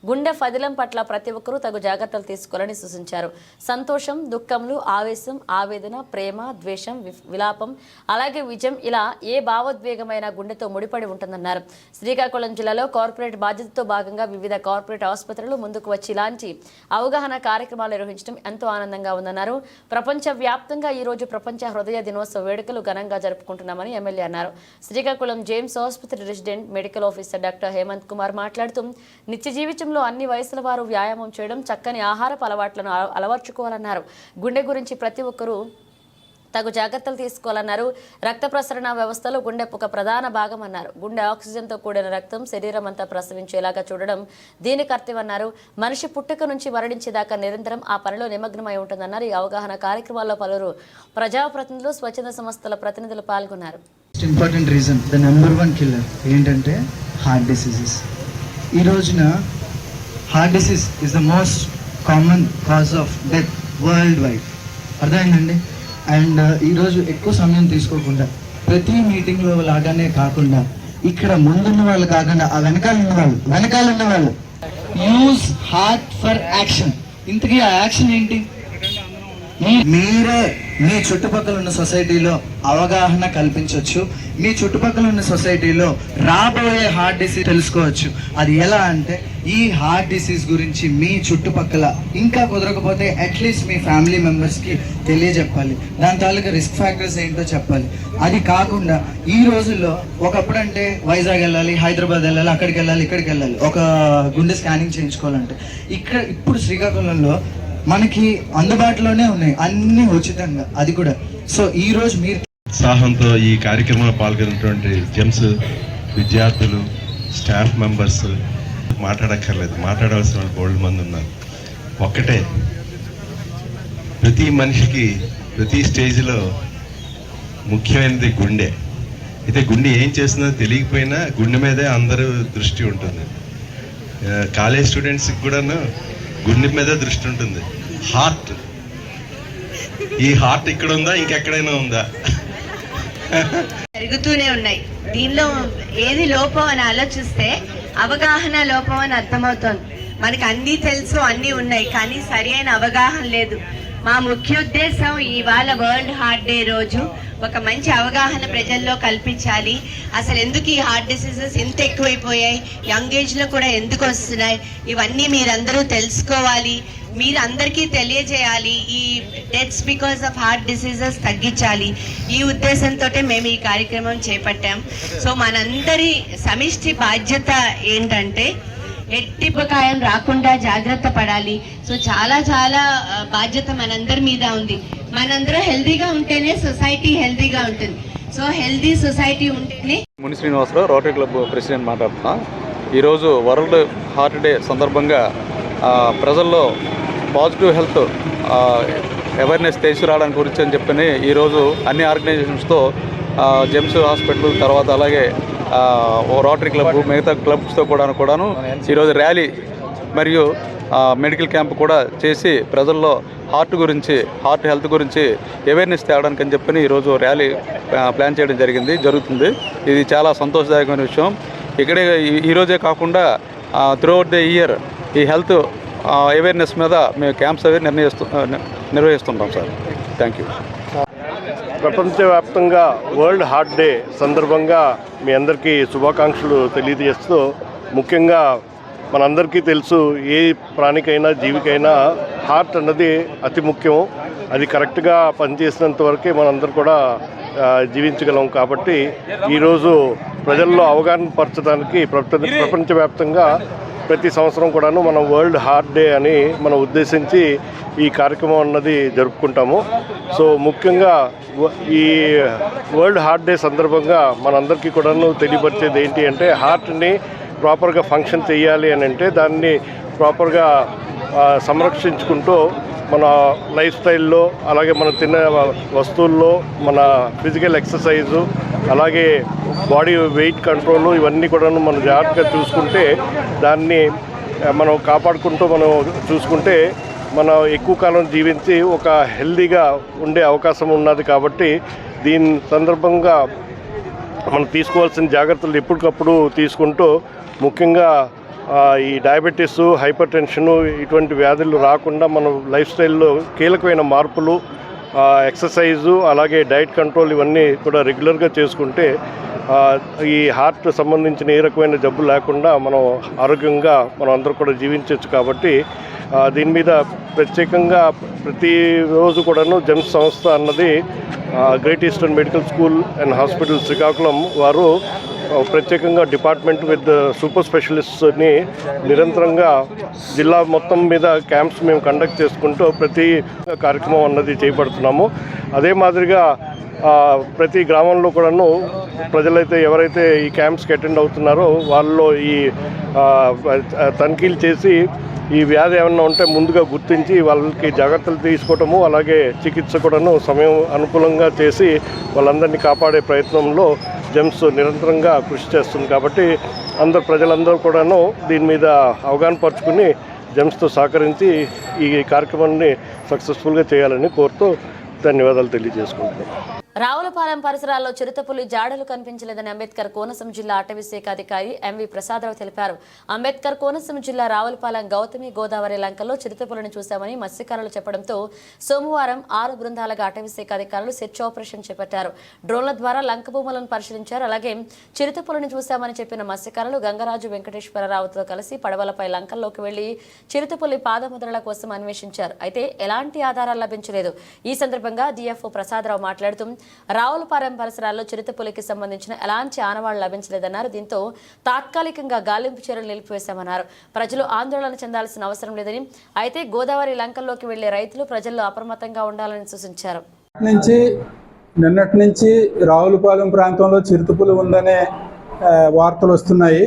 గుండె ఫదిలం పట్ల ప్రతి ఒక్కరూ తగు జాగ్రత్తలు తీసుకోవాలని సూచించారు. సంతోషం, దుఃఖంలు, ఆవేశం, ఆవేదన, ప్రేమ, ద్వేషం, విలాపం, అలాగే విజయం, ఇలా ఏ భావోద్వేగమైన గుండెతో ముడిపడి ఉంటుందన్నారు. శ్రీకాకుళం జిల్లాలో కార్పొరేట్ బాధ్యతతో భాగంగా వివిధ కార్పొరేట్ ఆసుపత్రులు ముందుకు వచ్చి ఇలాంటి అవగాహన కార్యక్రమాలు నిర్వహించడం ఎంతో ఆనందంగా ఉందన్నారు. ప్రపంచ వ్యాప్తంగా ఈ రోజు ప్రపంచ హృదయ దినోత్సవ వేడుకలు ఘనంగా జరుపుకుంటున్నామని ఎమ్మెల్యే అన్నారు. శ్రీకాకుళం జేమ్స్ ఆసుపత్రి resident medical officer doctor Hemanth Kumar మాట్లాడుతూ నిత్య జీవితంలో అన్ని వయసుల వారు వ్యాయామం చేయడం, చక్కని ఆహారపు అలవాట్లను అలవర్చుకోవాలన్నారు. గుండె గురించి ప్రతి ఒక్కరూ తగు జాగ్రత్తలు తీసుకోవాలన్నారు. రక్త ప్రసరణ వ్యవస్థలో గుండె ఒక ప్రధాన భాగం అన్నారు. గుండె ఆక్సిజన్తో కూడిన రక్తం శరీరం అంతా ప్రసరించేలాగా చూడడం దీని కర్తవ్యమన్నారు. మనిషి పుట్టుక నుంచి మరణించేదాకా నిరంతరం ఆ పనిలో నిమగ్నమై ఉంటుందన్నారు. ఈ అవగాహన కార్యక్రమాల్లో పలువురు ప్రజాప్రతినిధులు, స్వచ్ఛంద సంస్థల ప్రతినిధులు పాల్గొన్నారు. Important reason, the number 1 killer ఏంటంటే హార్ట్ డిసీజెస్. ఈ రోజున heart disease is the most common cause of death world wide. అర్థమైందండి. అండ్ ఈరోజు ఎక్కువ సమయం తీసుకోకుండా ప్రతి మీటింగ్లో లాగానే కాకుండా ఇక్కడ ముందున్న వాళ్ళు కాకుండా ఆ వెనకాల ఉన్న వాళ్ళు యూజ్ హార్ట్ ఫర్ యాక్షన్. ఇంతకీ ఆ యాక్షన్ ఏంటి? మీరే మీ చుట్టుపక్కల ఉన్న సొసైటీలో అవగాహన కల్పించవచ్చు. మీ చుట్టుపక్కల ఉన్న సొసైటీలో రాబోయే హార్ట్ డిసీజ్ తెలుసుకోవచ్చు. అది ఎలా అంటే ఈ హార్ట్ డిసీజ్ గురించి మీ చుట్టుపక్కల ఇంకా కుదరకపోతే అట్లీస్ట్ మీ ఫ్యామిలీ మెంబర్స్కి తెలియజెప్పాలి. దాని తాలూకా రిస్క్ ఫ్యాక్టర్స్ ఏంటో చెప్పాలి. అది కాకుండా ఈ రోజుల్లో ఒకప్పుడు అంటే వైజాగ్ వెళ్ళాలి, హైదరాబాద్ వెళ్ళాలి, అక్కడికి వెళ్ళాలి, ఇక్కడికి వెళ్ళాలి ఒక గుండె స్కానింగ్ చేయించుకోవాలంటే. ఇప్పుడు శ్రీకాకుళంలో మనకి అందుబాటులోనే ఉన్నాయి అన్ని ఉచితంగా, అది కూడా. సో ఈ రోజు మీరు ఉత్సాహంతో ఈ కార్యక్రమంలో పాల్గొన్నటువంటి జెమ్స్ విద్యార్థులు, స్టాఫ్ మెంబర్స్ మాట్లాడక్కర్లేదు, మాట్లాడవలసిన వాళ్ళు బోల్డ్ మంది ఉన్నారు. ఒక్కటే, ప్రతి మనిషికి ప్రతి స్టేజ్లో ముఖ్యమైనది గుండె. అయితే గుండె ఏం చేస్తుందో తెలియకపోయినా గుండె మీదే అందరూ దృష్టి ఉంటుంది. కాలేజ్ స్టూడెంట్స్కి కూడాను గుండె మీద దృష్టి ఉంటుంది. హార్ట్, ఈ హార్ట్ ఇక్కడ ఉందా, ఇంకెక్కడైనా ఉందా? జరుగుతూనే ఉన్నాయి. దీనిలో ఏది లోపం అని ఆలోచిస్తే అవగాహన లోపం అని అర్థమవుతోంది. మనకు అన్నీ తెలుసు, అన్నీ ఉన్నాయి, కానీ సరి అయిన అవగాహన లేదు. మా ముఖ్య ఉద్దేశం ఇవాళ వరల్డ్ హార్ట్ డే రోజు ఒక మంచి అవగాహన ప్రజల్లో కల్పించాలి. అసలు ఎందుకు ఈ హార్ట్ డిసీజెస్ ఇంత ఎక్కువైపోయాయి, యంగ్ ఏజ్లో కూడా ఎందుకు వస్తున్నాయి, ఇవన్నీ మీరందరూ తెలుసుకోవాలి, మీరందరికీ తెలియజేయాలి. ఈ deaths because of heart diseases తగ్గించాలి. ఈ ఉద్దేశంతో మేము ఈ కార్యక్రమం చేపట్టాం. సో మనందరి సమిష్టి బాధ్యత ఏంటంటే ఎట్టిపకాయం రాకుండా జాగ్రత్త పడాలి. సో చాలా చాలా బాధ్యత మనందరి మీద ఉంది. మనందరం హెల్తీగా ఉంటేనే సొసైటీ హెల్తీగా ఉంటుంది. సో హెల్తీ సొసైటీ ఉంటేనే. ముని శ్రీనివాసరావు, రోటరీ క్లబ్ ప్రెసిడెంట్ మాట్లాడుతున్నా. ఈరోజు వరల్డ్ హార్ట్ డే సందర్భంగా ప్రజల్లో పాజిటివ్ హెల్త్ అవేర్నెస్ తీసుకురావడానికి గురించి అని చెప్పని ఈరోజు అన్ని ఆర్గనైజేషన్స్తో జెమ్స్ హాస్పిటల్, తర్వాత అలాగే రోటరీ క్లబ్, మిగతా క్లబ్స్తో కూడాను ఈరోజు ర్యాలీ మరియు మెడికల్ క్యాంప్ కూడా చేసి ప్రజల్లో హార్ట్ హెల్త్ గురించి అవేర్నెస్ తేవడానికి అని చెప్పని ఈరోజు ర్యాలీ ప్లాన్ చేయడం జరుగుతుంది. ఇది చాలా సంతోషదాయకమైన విషయం. ఇక్కడే ఈరోజే కాకుండా త్రూఅవుట్ ద ఇయర్ ఈ హెల్త్ అవేర్నెస్ మీద మేము క్యాంప్స్ అవి నిర్వహిస్తుంటాం సార్. Thank you. ప్రపంచవ్యాప్తంగా వరల్డ్ హార్ట్ డే సందర్భంగా మీ అందరికీ శుభాకాంక్షలు తెలియజేస్తూ, ముఖ్యంగా మనందరికీ తెలుసు ఏ ప్రాణికైనా జీవికైనా హార్ట్ అన్నది అతి ముఖ్యం. అది కరెక్ట్గా పనిచేసినంత వరకే మనందరూ కూడా జీవించగలం. కాబట్టి ఈరోజు ప్రజల్లో అవగాహన పరచడానికి ప్రపంచవ్యాప్తంగా ప్రతి సంవత్సరం కూడాను మనం వరల్డ్ హార్ట్ డే అని మనం ఉద్దేశించి ఈ కార్యక్రమం అన్నది జరుపుకుంటాము. సో ముఖ్యంగా ఈ వరల్డ్ హార్ట్ డే సందర్భంగా మనందరికీ కూడాను తెలియపరిచేది ఏంటి అంటే, హార్ట్ని ప్రాపర్గా ఫంక్షన్ చేయాలి అని అంటే దాన్ని ప్రాపర్గా సంరక్షించుకుంటూ మన లైఫ్ స్టైల్లో, అలాగే మనం తినే వస్తువుల్లో, మన ఫిజికల్ ఎక్సర్సైజు, అలాగే బాడీ వెయిట్ కంట్రోల్, ఇవన్నీ కూడా మనం జాగ్రత్తగా చూసుకుంటే, దాన్ని మనం కాపాడుకుంటూ మనం చూసుకుంటే మనం ఎక్కువ కాలం జీవించి ఒక హెల్దీగా ఉండే అవకాశం ఉన్నది. కాబట్టి దీని సందర్భంగా మనం తీసుకోవాల్సిన జాగ్రత్తలు ఎప్పటికప్పుడు తీసుకుంటూ, ముఖ్యంగా ఈ డయాబెటీస్, హైపర్ టెన్షను ఇటువంటి వ్యాధులు రాకుండా మనం లైఫ్ స్టైల్లో కీలకమైన మార్పులు, ఎక్సర్సైజు, అలాగే డైట్ కంట్రోల్ ఇవన్నీ కూడా రెగ్యులర్గా చేసుకుంటే ఈ హార్ట్ సంబంధించిన ఏ రకమైన జబ్బు లేకుండా మనం ఆరోగ్యంగా మనం అందరూ కూడా జీవించవచ్చు. కాబట్టి దీని మీద ప్రత్యేకంగా ప్రతిరోజు కూడాను జెమ్స్ సంస్థ అన్నది great eastern medical school and hospital Srikakulam వారు ప్రత్యేకంగా డిపార్ట్మెంట్ విత్ సూపర్ స్పెషలిస్ట్ని నిరంతరంగా జిల్లా మొత్తం మీద క్యాంప్స్ మేము కండక్ట్ చేసుకుంటూ ప్రతి కార్యక్రమం అన్నది చేపడుతున్నాము. అదే మాదిరిగా ప్రతి గ్రామంలో కూడాను ప్రజలైతే ఎవరైతే ఈ క్యాంప్స్కి అటెండ్ అవుతున్నారో వాళ్ళలో ఈ తనిఖీలు చేసి ఈ వ్యాధి ఏమన్నా ఉంటే ముందుగా గుర్తించి వాళ్ళకి జాగ్రత్తలు తీసుకోవటము, అలాగే చికిత్స కూడాను సమయం అనుకూలంగా చేసి వాళ్ళందరినీ కాపాడే ప్రయత్నంలో జెమ్స్ నిరంతరంగా కృషి చేస్తుంది. కాబట్టి ప్రజలందరూ కూడాను దీని మీద అవగాహన పరుచుకుని జెమ్స్తో సహకరించి ఈ కార్యక్రమాన్ని సక్సెస్ఫుల్గా చేయాలని కోరుతూ ధన్యవాదాలు తెలియజేసుకుంటున్నాను. రావులపాలెం పరిసరాల్లో చిరుతపులి జాడలు కనిపించలేదని అంబేద్కర్ కోనసీమ జిల్లా అటవీ శాఖ అధికారి ఎంవి ప్రసాదరావు తెలిపారు. అంబేద్కర్ కోనసీమ జిల్లా రావులపాలెం గౌతమి గోదావరి లంకల్లో చిరుతపులిని చూశామని మత్స్యకారులు చెప్పడంతో సోమవారం 6 బృందాలుగా అటవీ శాఖ అధికారులు సెర్చ్ ఆపరేషన్ చేపట్టారు. డ్రోన్ల ద్వారా లంక భూములను పరిశీలించారు. అలాగే చిరుతపులిని చూశామని చెప్పిన మత్స్యకారులు గంగరాజు వెంకటేశ్వరరావుతో కలిసి పడవలపై లంకల్లోకి వెళ్లి చిరుతపులి పాదముద్రల కోసం అన్వేషించారు. అయితే ఎలాంటి ఆధారాలు లభించలేదు. ఈ సందర్భంగా డిఎఫ్ఓ ప్రసాదరావు మాట్లాడుతూ రావులపాలెం పరిసరాల్లో చిరుతపులికి సంబంధించిన ఎలాంటి ఆనవాళ్లు లభించలేదన్నారు. దీంతో తాత్కాలికంగా గాలింపు చర్యలు నిలిపివేశామన్నారు. ప్రజలు ఆందోళన చెందాల్సిన అవసరం లేదని, అయితే గోదావరి లంకల్లోకి వెళ్లే రైతులు ప్రజల్లో అప్రమత్తంగా ఉండాలని సూచించారు. నిన్నటి నుంచి రావులపాలెం ప్రాంతంలో చిరుతపులి ఉందనే వార్తలు వస్తున్నాయి.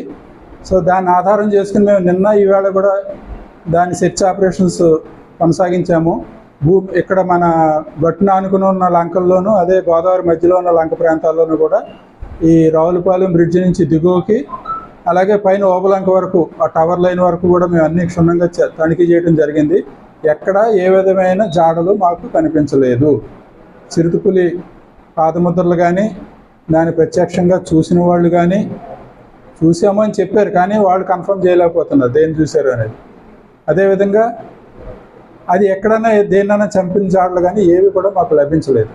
సో దాన్ని ఆధారం చేసుకుని మేము నిన్న ఈవేళ కూడా దాని సెర్చ్ ఆపరేషన్స్ కొనసాగించాము. ఇక్కడ మన గట్టున ఆనుకుని ఉన్న లంకల్లోనూ, అదే గోదావరి మధ్యలో ఉన్న లంక ప్రాంతాల్లోనూ కూడా ఈ రావులపాలెం బ్రిడ్జి నుంచి దిగువకి, అలాగే పైన ఓబలంక వరకు ఆ టవర్ లైన్ వరకు కూడా మేము అన్ని క్షుణ్ణంగా తనిఖీ చేయడం జరిగింది. ఎక్కడ ఏ విధమైన జాడలు మాకు కనిపించలేదు. చిరుతపులి పాదముద్రలు కానీ, దాన్ని ప్రత్యక్షంగా చూసిన వాళ్ళు కానీ, చూసామో అని చెప్పారు కానీ వాళ్ళు కన్ఫర్మ్ చేయలేకపోతున్నారు దేన్ని చూశారు అనేది. అదేవిధంగా అది ఎక్కడైనా దేన్నైనా చంపిన జాడలు కానీ ఏవి కూడా మాకు లభించలేదు.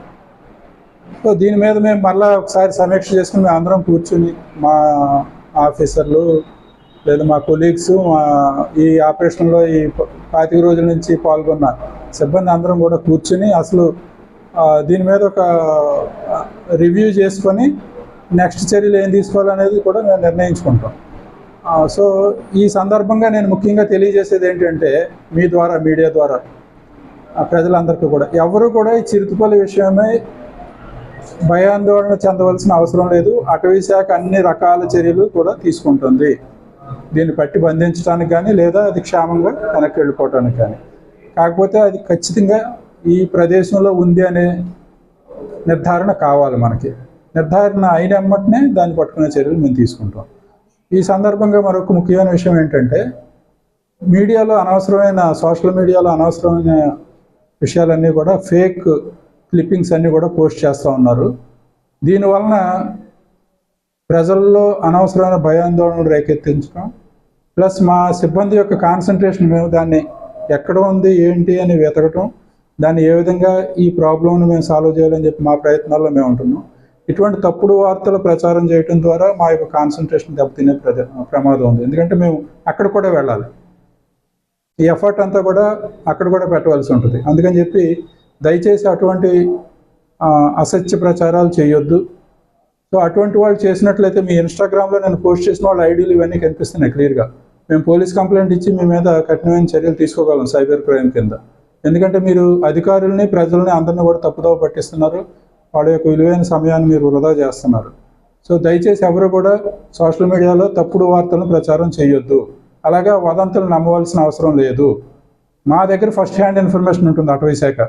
సో దీని మీద మేము మళ్ళీ ఒకసారి సమీక్ష చేసుకుని మేము అందరం కూర్చుని మా ఆఫీసర్లు లేదా మా కొలీగ్స్ ఈ ఆపరేషన్లో ఈ 25 రోజుల నుంచి పాల్గొన్న సిబ్బంది అందరం కూడా కూర్చుని అసలు దీని మీద ఒక రివ్యూ చేసుకొని నెక్స్ట్ చర్యలు ఏం తీసుకోవాలనేది కూడా మేము నిర్ణయించుకుంటాం. సో ఈ సందర్భంగా నేను ముఖ్యంగా తెలియజేసేది ఏంటంటే మీ ద్వారా మీడియా ద్వారా ప్రజలందరికీ కూడా ఎవరు కూడా ఈ చిరుతపల్లి విషయమై భయాందోళన చెందవలసిన అవసరం లేదు. అటవీ శాఖ అన్ని రకాల చర్యలు కూడా తీసుకుంటుంది దీన్ని పట్టి బంధించడానికి కానీ లేదా అది క్షేమంగా వెనక్కి వెళ్ళిపోవటానికి కానీ. కాకపోతే అది ఖచ్చితంగా ఈ ప్రదేశంలో ఉంది అనే నిర్ధారణ కావాలి. మనకి నిర్ధారణ అయిన వెంటనే దాన్ని పట్టుకునే చర్యలు మేము తీసుకుంటాం. ఈ సందర్భంగా మరొక ముఖ్యమైన విషయం ఏంటంటే మీడియాలో అనవసరమైన సోషల్ మీడియాలో అనవసరమైన విషయాలన్నీ కూడా ఫేక్ క్లిప్పింగ్స్ అన్నీ కూడా పోస్ట్ చేస్తూ ఉన్నారు. దీనివలన ప్రజల్లో అనవసరమైన భయాందోళనలు రేకెత్తించడం ప్లస్ మా సిబ్బంది యొక్క కాన్సన్ట్రేషన్ మేము దాన్ని ఎక్కడ ఉంది ఏంటి అని వెతకటం, దాన్ని ఏ విధంగా ఈ ప్రాబ్లంను మేము సాల్వ్ చేయాలని చెప్పి మా ప్రయత్నాల్లో మేము ఉంటున్నాం. ఇటువంటి తప్పుడు వార్తలు ప్రచారం చేయడం ద్వారా మా యొక్క కాన్సన్ట్రేషన్ దెబ్బతినే ప్రమాదం ఉంది. ఎందుకంటే మేము అక్కడ కూడా వెళ్ళాలి, ఈ ఎఫర్ట్ అంతా కూడా అక్కడ కూడా పెట్టవలసి ఉంటుంది. అందుకని చెప్పి దయచేసి అటువంటి అసత్య ప్రచారాలు చేయొద్దు. సో అటువంటి వాళ్ళు చేసినట్లయితే మీ ఇన్స్టాగ్రామ్లో నేను పోస్ట్ చేసిన వాళ్ళ ఐడీలు ఇవన్నీ కనిపిస్తున్నాయి క్లియర్గా. మేము పోలీస్ కంప్లైంట్ ఇచ్చి మీ మీద కఠినమైన చర్యలు తీసుకోగలం సైబర్ క్రైమ్ కింద. ఎందుకంటే మీరు అధికారుల్ని ప్రజల్ని అందరినీ కూడా తప్పుదోవ పట్టిస్తున్నారు, వాళ్ళ యొక్క విలువైన సమయాన్ని మీరు వృధా చేస్తున్నారు. సో దయచేసి ఎవరు కూడా సోషల్ మీడియాలో తప్పుడు వార్తలను ప్రచారం చేయొద్దు, అలాగా వదంతులు నమ్మవలసిన అవసరం లేదు. మా దగ్గర ఫస్ట్ హ్యాండ్ ఇన్ఫర్మేషన్ ఉంటుంది అటవీ శాఖ,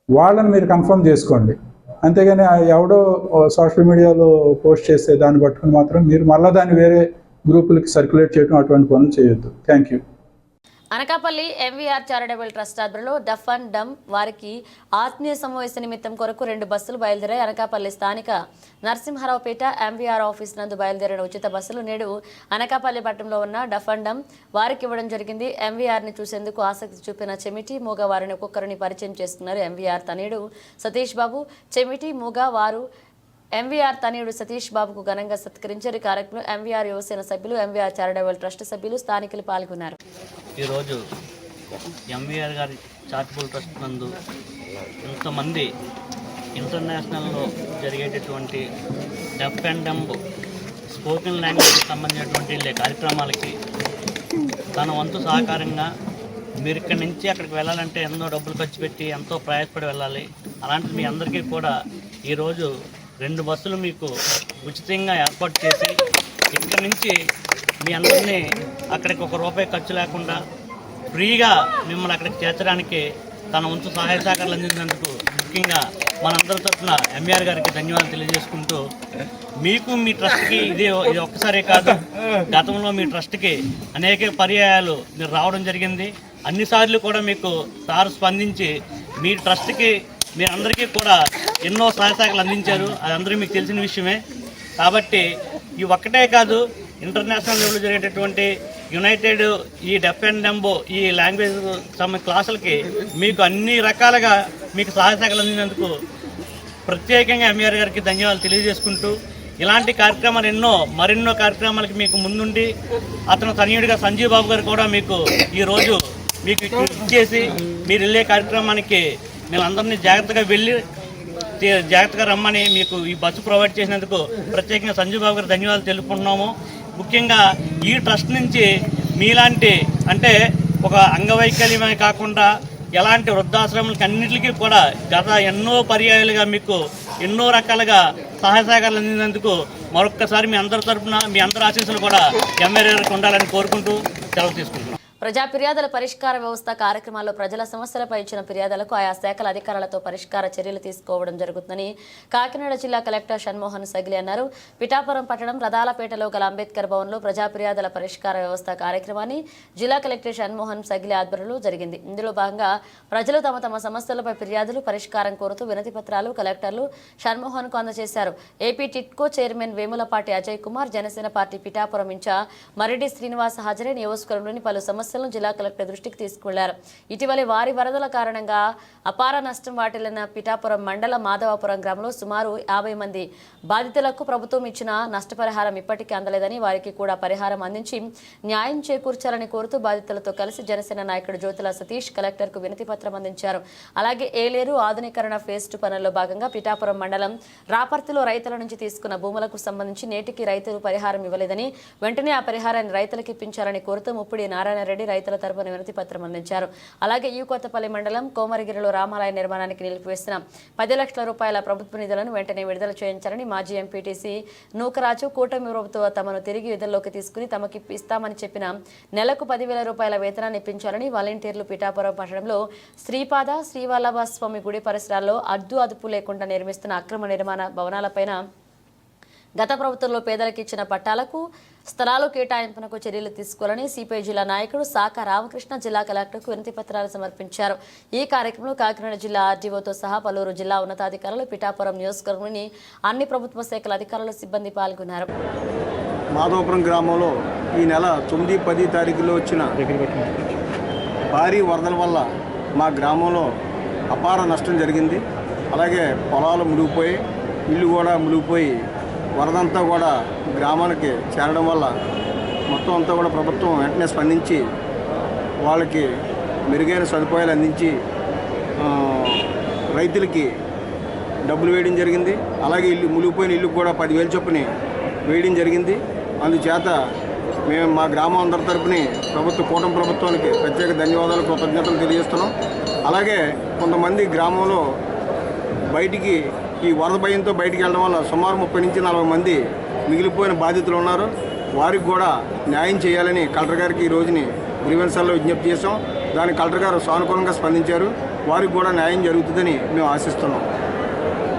వాళ్ళని మీరు కన్ఫర్మ్ చేసుకోండి. అంతేగాని ఎవడో సోషల్ మీడియాలో పోస్ట్ చేస్తే దాన్ని పట్టుకుని మాత్రం మీరు మళ్ళీ దాన్ని వేరే గ్రూపులకి సర్క్యులేట్ చేయడం అటువంటి పనులు చేయొద్దు. Thank you. Anakapalli MVR charitable trust ఆధ్వర్యంలో డఫ్ అండ్ డమ్ వారికి ఆత్మీయ సమావేశ నిమిత్తం కొరకు 2 బస్సులు బయలుదేరాయి. అనకాపల్లి స్థానిక నరసింహారావుపేట ఎంవీఆర్ ఆఫీస్ నందు బయలుదేరిన ఉచిత బస్సులు నేడు అనకాపల్లి పట్టణంలో ఉన్న డఫ్ అండ్ డమ్ వారికి ఇవ్వడం జరిగింది. ఎంవీఆర్ని చూసేందుకు ఆసక్తి చూపిన చెమిటి మూగ వారిని ఒక్కొక్కరిని పరిచయం చేస్తున్నారు. ఎంవీఆర్ తనయుడు సతీష్ బాబు, చెమిటి మూగ వారు ఎంవీఆర్ తనయుడు సతీష్ బాబుకు ఘనంగా సత్కరించారు. కార్యక్రమంలో ఎంవీఆర్ యువసేన సభ్యులు, ఎంవీఆర్ చారిటబుల్ ట్రస్ట్ సభ్యులు, స్థానికులు పాల్గొన్నారు. ఈరోజు ఎంవీఆర్ గారి చారిటబుల్ ట్రస్ట్ నందు ఇంతమంది ఇంటర్నేషనల్లో జరిగేటటువంటి డఫ్ అండ్ డమ్ స్పోకెన్ లాంగ్వేజ్కి సంబంధించినటువంటి కార్యక్రమాలకి తన వంతు సహకారంగా మీరు ఇక్కడి నుంచి అక్కడికి వెళ్ళాలంటే ఎన్నో డబ్బులు ఖర్చు పెట్టి ఎంతో ప్రయాసపడి వెళ్ళాలి. అలాంటి మీ అందరికీ కూడా ఈరోజు 2 బస్సులు మీకు ఉచితంగా ఏర్పాటు చేసి ఇక్కడి నుంచి మీ అందరినీ అక్కడికి ₹1 ఖర్చు లేకుండా ఫ్రీగా మిమ్మల్ని అక్కడికి చేర్చడానికి తన వంతు సహాయ సహకారాలు అందించినందుకు ముఖ్యంగా మనందరి తరఫున ఎంవీఆర్ గారికి ధన్యవాదాలు తెలియజేసుకుంటూ, మీకు మీ ట్రస్ట్కి ఇది ఒక్కసారే కాదు, గతంలో మీ ట్రస్ట్కి అనేక పర్యాయాలు మీరు రావడం జరిగింది. అన్నిసార్లు కూడా మీకు సార్ స్పందించి మీ ట్రస్ట్కి మీరందరికీ కూడా ఎన్నో సహాయశాఖలు అందించారు. అది అందరూ మీకు తెలిసిన విషయమే. కాబట్టి ఈ ఒక్కటే కాదు, ఇంటర్నేషనల్ లెవెల్లో జరిగేటటువంటి యునైటెడ్ ఈ డెఫ్ అండ్ డమ్ ఈ లాంగ్వేజ్ క్లాసులకి మీకు అన్ని రకాలుగా మీకు సహాయశాఖలు అందినందుకు ప్రత్యేకంగా ఎంవీఆర్ గారికి ధన్యవాదాలు తెలియజేసుకుంటూ, ఇలాంటి కార్యక్రమాలు మరెన్నో కార్యక్రమాలకి మీకు ముందుండి అతను తనయుడిగా సంజీవ్ బాబు గారు కూడా మీకు ఈరోజు మీకు ఇచ్చేసి మీరు వెళ్ళే కార్యక్రమానికి మీరందరినీ జాగ్రత్తగా రమ్మని మీకు ఈ బస్సు ప్రొవైడ్ చేసినందుకు ప్రత్యేకంగా సంజీవ్ బాబు గారు ధన్యవాదాలు తెలుపుకుంటున్నాము. ముఖ్యంగా ఈ ట్రస్ట్ నుంచి మీలాంటి అంటే ఒక అంగవైకల్యమే కాకుండా ఎలాంటి వృద్ధాశ్రమాలకి అన్నింటికి కూడా గత ఎన్నో పర్యాయాలుగా మీకు ఎన్నో రకాలుగా సహాయ సహకారాలు అందినందుకు మరొక్కసారి మీ అందరి తరఫున మీ అందరి ఆశీస్సులు కూడా ఎంవీఆర్ గారికి ఉండాలని కోరుకుంటూ సెలవు తీసుకుంటున్నాం. ప్రజా ఫిర్యాదుల పరిష్కార వ్యవస్థ కార్యక్రమాల్లో ప్రజల సమస్యలపై ఇచ్చిన ఫిర్యాదులకు ఆయా శాఖల అధికారులతో పరిష్కార చర్యలు తీసుకోవడం జరుగుతుందని కాకినాడ జిల్లా కలెక్టర్ షణ్మోహన్ సగిలి అన్నారు. పిఠాపురం పట్టణం రదాలపేటలో గల అంబేద్కర్ భవన్లో ప్రజా ఫిర్యాదుల పరిష్కార వ్యవస్థ కార్యక్రమాన్ని జిల్లా కలెక్టర్ షణ్మోహన్ సగిలి ఆధ్వర్యంలో జరిగింది. ఇందులో భాగంగా ప్రజలు తమ సమస్యలపై ఫిర్యాదులు పరిష్కారం కోరుతూ వినతి పత్రాలు కలెక్టర్లు షణ్మోహన్ కు అందజేశారు. AP TIDCO chairman Vemulapati Ajay Kumar, Janasena party Pithapuram incharge Mareddy Srinivas హాజరై నియోజకవర్గంలోని పలు సమస్యలు సమస్యలను జిల్లా కలెక్టర్ దృష్టికి తీసుకువెళ్లారు. ఇటీవలే వారి వరదల కారణంగా అపార నష్టం వాటిల్లిన పిఠాపురం మండల మాధవాపురం గ్రామంలో సుమారు 50 మంది బాధితులకు ప్రభుత్వం ఇచ్చిన నష్టపరిహారం ఇప్పటికీ అందలేదని, వారికి కూడా పరిహారం అందించి న్యాయం చేకూర్చాలని కోరుతూ బాధితులతో కలిసి జనసేన నాయకుడు జ్యోతుల సతీష్ కలెక్టర్కు వినతి పత్రం అందించారు. అలాగే ఏలేరు ఆధునీకరణ ఫేజ్ 2 పనుల్లో భాగంగా పిఠాపురం మండలం రాపర్తిలో రైతుల నుంచి తీసుకున్న భూములకు సంబంధించి నేటికి రైతులు పరిహారం ఇవ్వలేదని, వెంటనే ఆ పరిహారాన్ని రైతులకు ఇప్పించాలని కోరుతూ ముప్పిడి నారాయణరెడ్డి రైతుల తరపున వినతి పత్రం అందించారు. అలాగే ఈ కొత్తపల్లి మండలం కోమరిగిరిలో రామాలయ నిర్మాణానికి నిలిపివేసిన 10 లక్షల రూపాయల ప్రభుత్వ నిధులను వెంటనే విడుదల చేయించాలని మాజీ ఎంపీటీసీ నూకరాజు కూటమి ప్రభుత్వం తమను తిరిగి విధుల్లోకి తీసుకుని తమకి ఇస్తామని చెప్పిన నెలకు 10,000 రూపాయల వేతనాన్ని ఇప్పించాలని వాలంటీర్లు పిఠాపురం పట్టణంలో శ్రీపాద శ్రీవల్లభ స్వామి గుడి పరిసరాల్లో అదుపు లేకుండా నిర్మిస్తున్న అక్రమ నిర్మాణ భవనాలపైన గత ప్రభుత్వంలో పేదలకు ఇచ్చిన పట్టాలకు స్థలాలు కేటాయింపునకు చర్యలు తీసుకోవాలని సిపిఐ జిల్లా నాయకుడు సాక రామకృష్ణ జిల్లా కలెక్టర్కు వినతి పత్రాలు సమర్పించారు. ఈ కార్యక్రమంలో కాకినాడ జిల్లా ఆర్డీఓతో సహా పలువురు జిల్లా ఉన్నతాధికారులు, పిఠాపురం నియోజకవర్గంలోని అన్ని ప్రభుత్వ శాఖల అధికారులు, సిబ్బంది పాల్గొన్నారు. మాధవపురం గ్రామంలో ఈ నెల 9, 10 తారీఖులో వచ్చిన భారీ వరదల వల్ల మా గ్రామంలో అపార నష్టం జరిగింది. అలాగే పొలాలు మునిగిపోయి, ఇల్లు కూడా మునిగిపోయి, వరదంతా కూడా గ్రామానికి చేరడం వల్ల మొత్తం అంతా కూడా ప్రభుత్వం వెంటనే స్పందించి వాళ్ళకి మెరుగైన సదుపాయాలు అందించి రైతులకి డబ్బులు వేయడం జరిగింది. అలాగే ఇల్లు మునిగిపోయిన ఇల్లుకు కూడా 10,000 చొప్పున వేయడం జరిగింది. అందుచేత మేము మా గ్రామం అందరి తరపుని కూటమి ప్రభుత్వానికి ప్రత్యేక ధన్యవాదాలు, కృతజ్ఞతలు తెలియజేస్తున్నాం. అలాగే కొంతమంది గ్రామంలో బయటికి ఈ వరద భయంతో బయటికి వెళ్ళడం వల్ల సుమారు 30 నుంచి 40 మంది మిగిలిపోయిన బాధితులు ఉన్నారు. వారికి కూడా న్యాయం చేయాలని కలెక్టర్ గారికి ఈ రోజుని గ్రీవెన్సాల్లో విజ్ఞప్తి చేసాం. దానికి కలెక్టర్ గారు సానుకూలంగా స్పందించారు. వారికి కూడా న్యాయం జరుగుతుందని మేము ఆశిస్తున్నాం.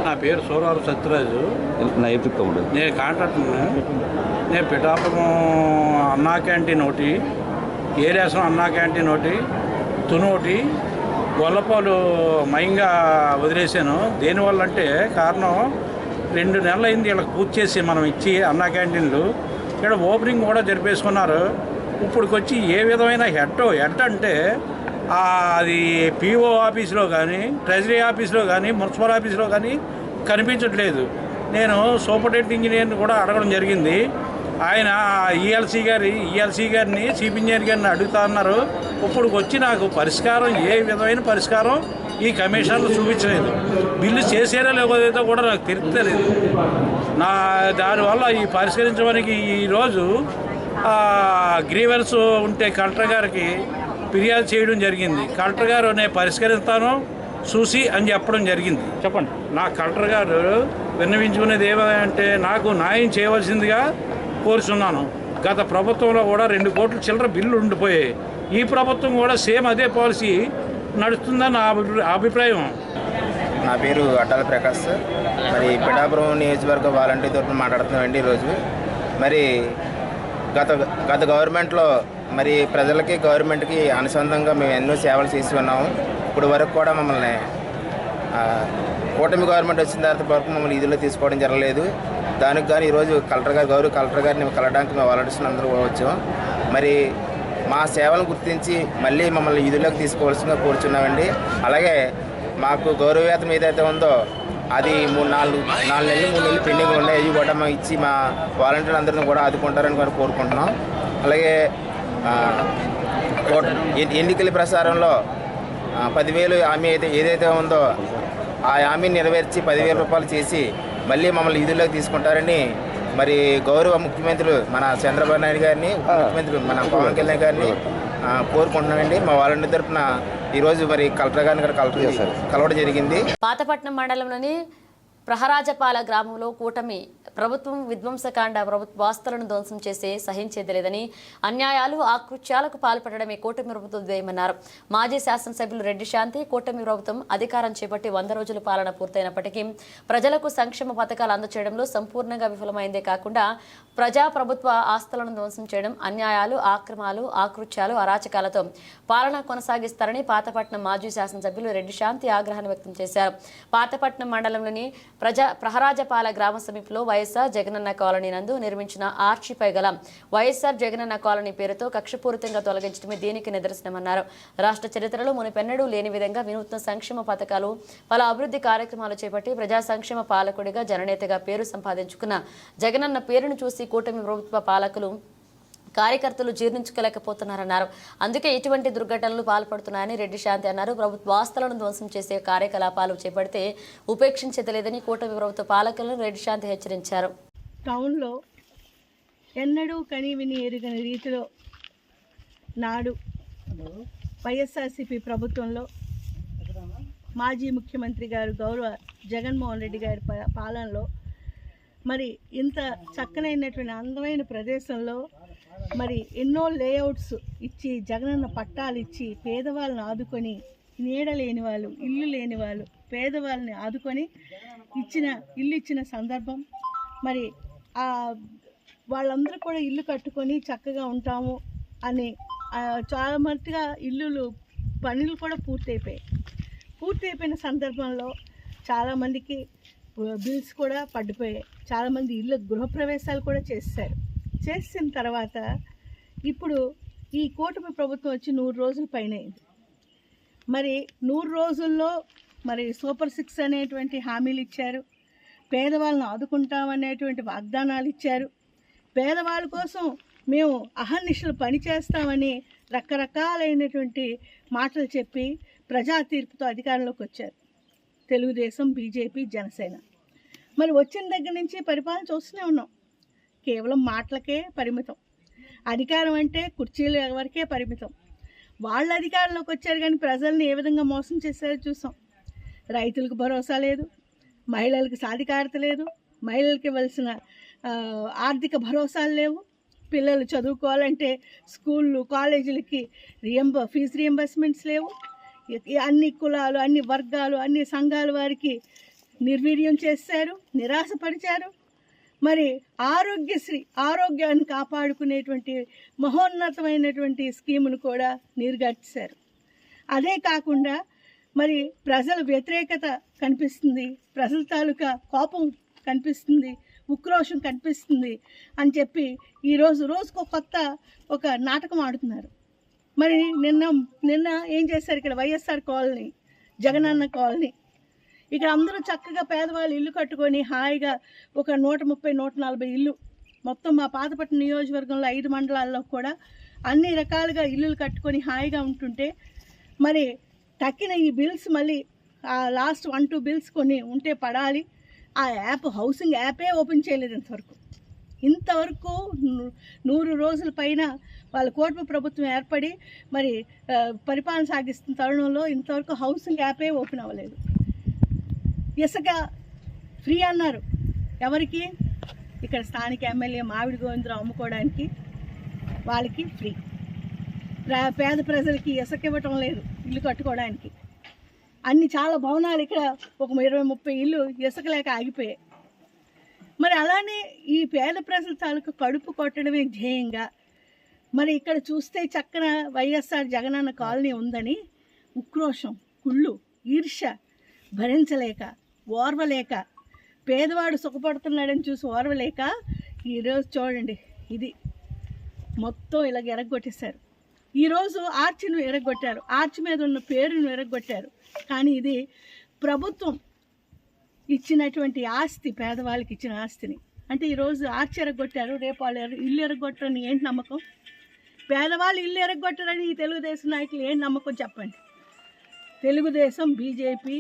నా పేరు సూరారు సత్యరాజు, నేను కాంట్రాక్టర్. నేను పిఠాపురం అన్నా క్యాంటీన్ ఒకటి, ఏరియాసం అన్నా క్యాంటీన్ ఒకటి, తును ఒకటి, గొల్లపాలు మయంగా వదిలేసాను. దేనివల్ల అంటే కారణం 2 నెలలు అయింది వీళ్ళకి పూర్తి చేసి మనం ఇచ్చి అన్నా క్యాంటీన్లు ఇక్కడ ఓపెనింగ్ కూడా జరిపేసుకున్నారు. ఇప్పుడుకొచ్చి ఏ విధమైన హెడ్ అంటే అది పిఓ ఆఫీస్లో కానీ, ట్రెజరీ ఆఫీస్లో కానీ, మున్సిపల్ ఆఫీస్లో కానీ కనిపించట్లేదు. నేను సూపరింటెండెంట్ ఇంజనీర్ని కూడా అడగడం జరిగింది. ఆయన ఈఎల్సీ గారిని చీఫ్ ఇంజనీర్ గారిని అడుగుతా అన్నారు. ఇప్పుడు వచ్చి నాకు పరిష్కారం, ఏ విధమైన పరిష్కారం ఈ కమిషన్లు చూపించలేదు. బిల్లు చేసేలా లేకపోతే కూడా నాకు తెలుస్తలేదు. దానివల్ల ఈ పరిష్కరించడానికి ఈరోజు గ్రీవెన్స్ ఉంటే కలెక్టర్ గారికి ఫిర్యాదు చేయడం జరిగింది. కలెక్టర్ గారు నేను పరిష్కరిస్తాను చూసి అని చెప్పడం జరిగింది. చెప్పండి. నా కలెక్టర్ గారు విన్నవించుకునేది ఏమంటే నాకు న్యాయం చేయవలసిందిగా కోరుచున్నాను. గత ప్రభుత్వంలో కూడా 2 కోట్ల చిల్లర బిల్లు ఉండిపోయాయి. ఈ ప్రభుత్వం కూడా సేమ్ అదే పాలసీ నడుస్తుందని నా అభిప్రాయం. నా పేరు అడ్డాల ప్రకాష్. మరి పిఠాపురం నియోజకవర్గ వాలంటీర్ తరఫున మాట్లాడుతున్నామండి. ఈరోజు మరి గత గవర్నమెంట్లో మరి ప్రజలకి గవర్నమెంట్కి అనుసంధానంగా మేము ఎన్నో సేవలు చేసి ఉన్నాము. ఇప్పుడు వరకు కూడా మమ్మల్ని కూటమి గవర్నమెంట్ వచ్చిన తర్వాత వరకు మమ్మల్ని ఇదిలో తీసుకోవడం జరగలేదు. దానికి కానీ ఈరోజు గౌరవ కలెక్టర్ గారిని కలవడానికి మేము వాలంటీర్స్ అందరూ వచ్చాం. మరి మా సేవలను గుర్తించి మళ్ళీ మమ్మల్ని విధుల్లోకి తీసుకోవాల్సిందిగా కోరుచున్నామండి. అలాగే మాకు గౌరవవేతనం ఏదైతే ఉందో అది 4 నెలలు పెండింగ్ ఉన్నాయి. అవి కూడా మాకు ఇచ్చి మా వాలంటీర్లు అందరినీ కూడా ఆదుకుంటారని కూడా కోరుకుంటున్నాం. అలాగే ఎన్నికల ప్రసారంలో 10,000 హామీ ఏదైతే ఉందో ఆ హామీని నెరవేర్చి 10,000 రూపాయలు చేసి మళ్ళీ మమ్మల్ని విధుల్లోకి తీసుకుంటారని మరి గౌరవ ముఖ్యమంత్రులు మన చంద్రబాబు నాయుడు గారిని, ముఖ్యమంత్రి మన పవన్ కళ్యాణ్ గారిని కోరుకుంటున్నామండి. మా వాలంటీర్ తరఫున ఈరోజు మరి కలెక్టర్ గారిని కూడా కలవడం జరిగింది. పాతపట్నం మండలంలోని ప్రహరాజపాల గ్రామంలో కూటమి ప్రభుత్వం విధ్వంసకాండ వాస్తులను ధ్వంసం చేసి సహించేది లేదని, అన్యాయాలు ఆకృత్యాలకు పాల్పడడమే కూటమి ప్రభుత్వం ధ్యేయమన్నారు. మాజీ శాసనసభ్యులు రెడ్డి శాంతి కూటమి ప్రభుత్వం అధికారం చేపట్టి 100 రోజుల పాలన పూర్తయినప్పటికీ ప్రజలకు సంక్షేమ పథకాలు అందచేయడంలో సంపూర్ణంగా విఫలమైందే కాకుండా ప్రభుత్వ ఆస్తులను ధ్వంసం చేయడం, అన్యాయాలు, ఆక్రమాలు, ఆకృత్యాలు, అరాచకాలతో పాలన కొనసాగిస్తారని పాతపట్నం మాజీ శాసనసభ్యులు రెడ్డి శాంతి ఆగ్రహాన్ని వ్యక్తం చేశారు. పాతపట్నం మండలంలోని ప్రహరాజపాల గ్రామ సమీపంలో వైఎస్ఆర్ జగనన్న కాలనీ నందు నిర్మించిన ఆర్చిపై గల వైఎస్ఆర్ జగనన్న కాలనీ పేరుతో కక్షపూరితంగా తొలగించడమే దీనికి నిదర్శనమన్నారు. రాష్ట్ర చరిత్రలో మునుపెన్నడూ లేని విధంగా వినూత్న సంక్షేమ పథకాలు, పలు అభివృద్ధి కార్యక్రమాలు చేపట్టి ప్రజా సంక్షేమ పాలకుడిగా జననేతగా పేరు సంపాదించుకున్న జగనన్న పేరును చూసి కూటమి ప్రభుత్వ పాలకులు కార్యకర్తలు జీర్ణించుకోలేకపోతున్నారన్నారు. అందుకే ఇటువంటి దుర్ఘటనలు పాల్పడుతున్నాయని రెడ్డి శాంతి అన్నారు. ప్రభుత్వ ఆస్తులను ధ్వంసం చేసే కార్యకలాపాలు చేపడితే ఉపేక్షించలేదని కూటమి ప్రభుత్వ పాలకులను రెడ్డి శాంతి హెచ్చరించారు. టౌన్లో ఎన్నడూ కనీవిని ఎరుగని రీతిలో నాడు వైఎస్ఆర్సీపీ ప్రభుత్వంలో మాజీ ముఖ్యమంత్రి గారు గౌరవ జగన్మోహన్ రెడ్డి గారి పాలనలో మరి ఇంత చక్కనైనటువంటి అందమైన ప్రదేశంలో మరి ఎన్నో లేఅవుట్స్ ఇచ్చి జగనన్న పట్టాలు ఇచ్చి పేదవాళ్ళని ఆదుకొని, నీడ లేని వాళ్ళు, ఇల్లు లేని వాళ్ళు, పేదవాళ్ళని ఆదుకొని ఇల్లు ఇచ్చిన సందర్భం. మరి వాళ్ళందరూ కూడా ఇల్లు కట్టుకొని చక్కగా ఉంటాము అని చాలా మట్టుగా ఇల్లులు పనులు కూడా పూర్తయిపోయిన సందర్భంలో చాలామందికి బిల్స్ కూడా పడిపోయాయి. చాలామంది ఇల్లు గృహప్రవేశాలు కూడా చేసిన తర్వాత ఇప్పుడు ఈ కూటమి ప్రభుత్వం వచ్చి 100 రోజుల పైన అయింది. మరి 100 రోజుల్లో మరి సూపర్ 6 అనేటువంటి హామీలు ఇచ్చారు, పేదవాళ్ళని ఆదుకుంటామనేటువంటి వాగ్దానాలు ఇచ్చారు, పేదవాళ్ళ కోసం మేము అహర్నిశలు పనిచేస్తామని రకరకాలైనటువంటి మాటలు చెప్పి ప్రజా తీర్పుతో అధికారంలోకి వచ్చారు తెలుగుదేశం, బీజేపీ, జనసేన. మరి వచ్చిన దగ్గర నుంచి పరిపాలన చూస్తూనే ఉన్నాం. కేవలం మాటలకే పరిమితం, అధికారం అంటే కుర్చీలు ఎవరికే పరిమితం. వాళ్ళ అధికారంలోకి వచ్చారు కానీ ప్రజల్ని ఏ విధంగా మోసం చేశారో చూసాం. రైతులకు భరోసా లేదు, మహిళలకు సాధికారత లేదు, మహిళలకు ఇవ్వాల్సిన ఆర్థిక భరోసాలు లేవు, పిల్లలు చదువుకోవాలంటే స్కూళ్ళు కాలేజీలకి ఫీజు రియంబర్స్మెంట్స్ లేవు. అన్ని కులాలు, అన్ని వర్గాలు, అన్ని సంఘాల వారికి నిర్వీర్యం చేశారు, నిరాశపరిచారు. మరి ఆరోగ్యశ్రీ, ఆరోగ్యాన్ని కాపాడుకునేటువంటి మహోన్నతమైనటువంటి స్కీమును కూడా నీరుగార్చారు. అదే కాకుండా మరి ప్రజల వ్యతిరేకత కనిపిస్తుంది, ప్రజల తాలూకా కోపం కనిపిస్తుంది, ఉక్రోషం కనిపిస్తుంది అని చెప్పి రోజుకు ఒక నాటకం ఆడుతున్నారు. మరి నిన్న ఏం చేశారు? ఇక్కడ వైఎస్ఆర్ కాలనీ, జగనన్న కాలనీ, ఇక్కడ అందరూ చక్కగా పేదవాళ్ళు ఇల్లు కట్టుకొని హాయిగా ఒక 130-140 ఇల్లు మొత్తం మా పాతపట్నం నియోజకవర్గంలో 5 మండలాల్లో కూడా అన్ని రకాలుగా ఇల్లులు కట్టుకొని హాయిగా ఉంటుంటే మరి తక్కిన ఈ బిల్స్ మళ్ళీ లాస్ట్ 1-2 బిల్స్ కొన్ని ఉంటే పడాలి. ఆ యాప్, హౌసింగ్ యాపే ఓపెన్ చేయలేదు ఇంతవరకు 100 రోజుల పైన వాళ్ళ కూటమి ప్రభుత్వం ఏర్పడి మరి పరిపాలన సాగిస్తున్న తరుణంలో ఇంతవరకు హౌసింగ్ యాపే ఓపెన్ అవ్వలేదు. ఇసుక ఫ్రీ అన్నారు. ఎవరికి? ఇక్కడ స్థానిక ఎమ్మెల్యే మామిడి గోవిందరావు అమ్ముకోవడానికి వాళ్ళకి ఫ్రీ. పేద ప్రజలకి ఇసుక ఇవ్వటం లేదు ఇల్లు కట్టుకోవడానికి. చాలా భవనాలు ఇక్కడ ఒక 20-30 ఇల్లు ఇసుక లేక ఆగిపోయాయి. మరి అలానే ఈ పేద ప్రజల తాలూకు కడుపు కొట్టడమే ధ్యేయంగా మరి ఇక్కడ చూస్తే చక్కన వైఎస్ఆర్ జగనన్న కాలనీ ఉందని ఉక్రోషం, కుళ్ళు, ఈర్ష్య భరించలేక, ఓర్వలేక, పేదవాడు సుఖపడుతున్నాడని చూసి ఓర్వలేక ఈరోజు చూడండి ఇది మొత్తం ఇలాగ ఎరగొట్టేశారు. ఈరోజు ఆర్చిను ఎరగొట్టారు, ఆర్చి మీద ఉన్న పేరును ఎరగొట్టారు. కానీ ఇది ప్రభుత్వం ఇచ్చినటువంటి ఆస్తి, పేదవాళ్ళకి ఇచ్చిన ఆస్తిని. అంటే ఈరోజు ఆర్చి ఎరగొట్టారు, రేపు వాళ్ళు ఇల్లు ఎరగొట్టరని ఏంటి నమ్మకం? పేదవాళ్ళు ఇల్లు ఎరగొట్టరని ఈ తెలుగుదేశం నాయకులు ఏంటి నమ్మకం చెప్పండి? తెలుగుదేశం, బీజేపీ,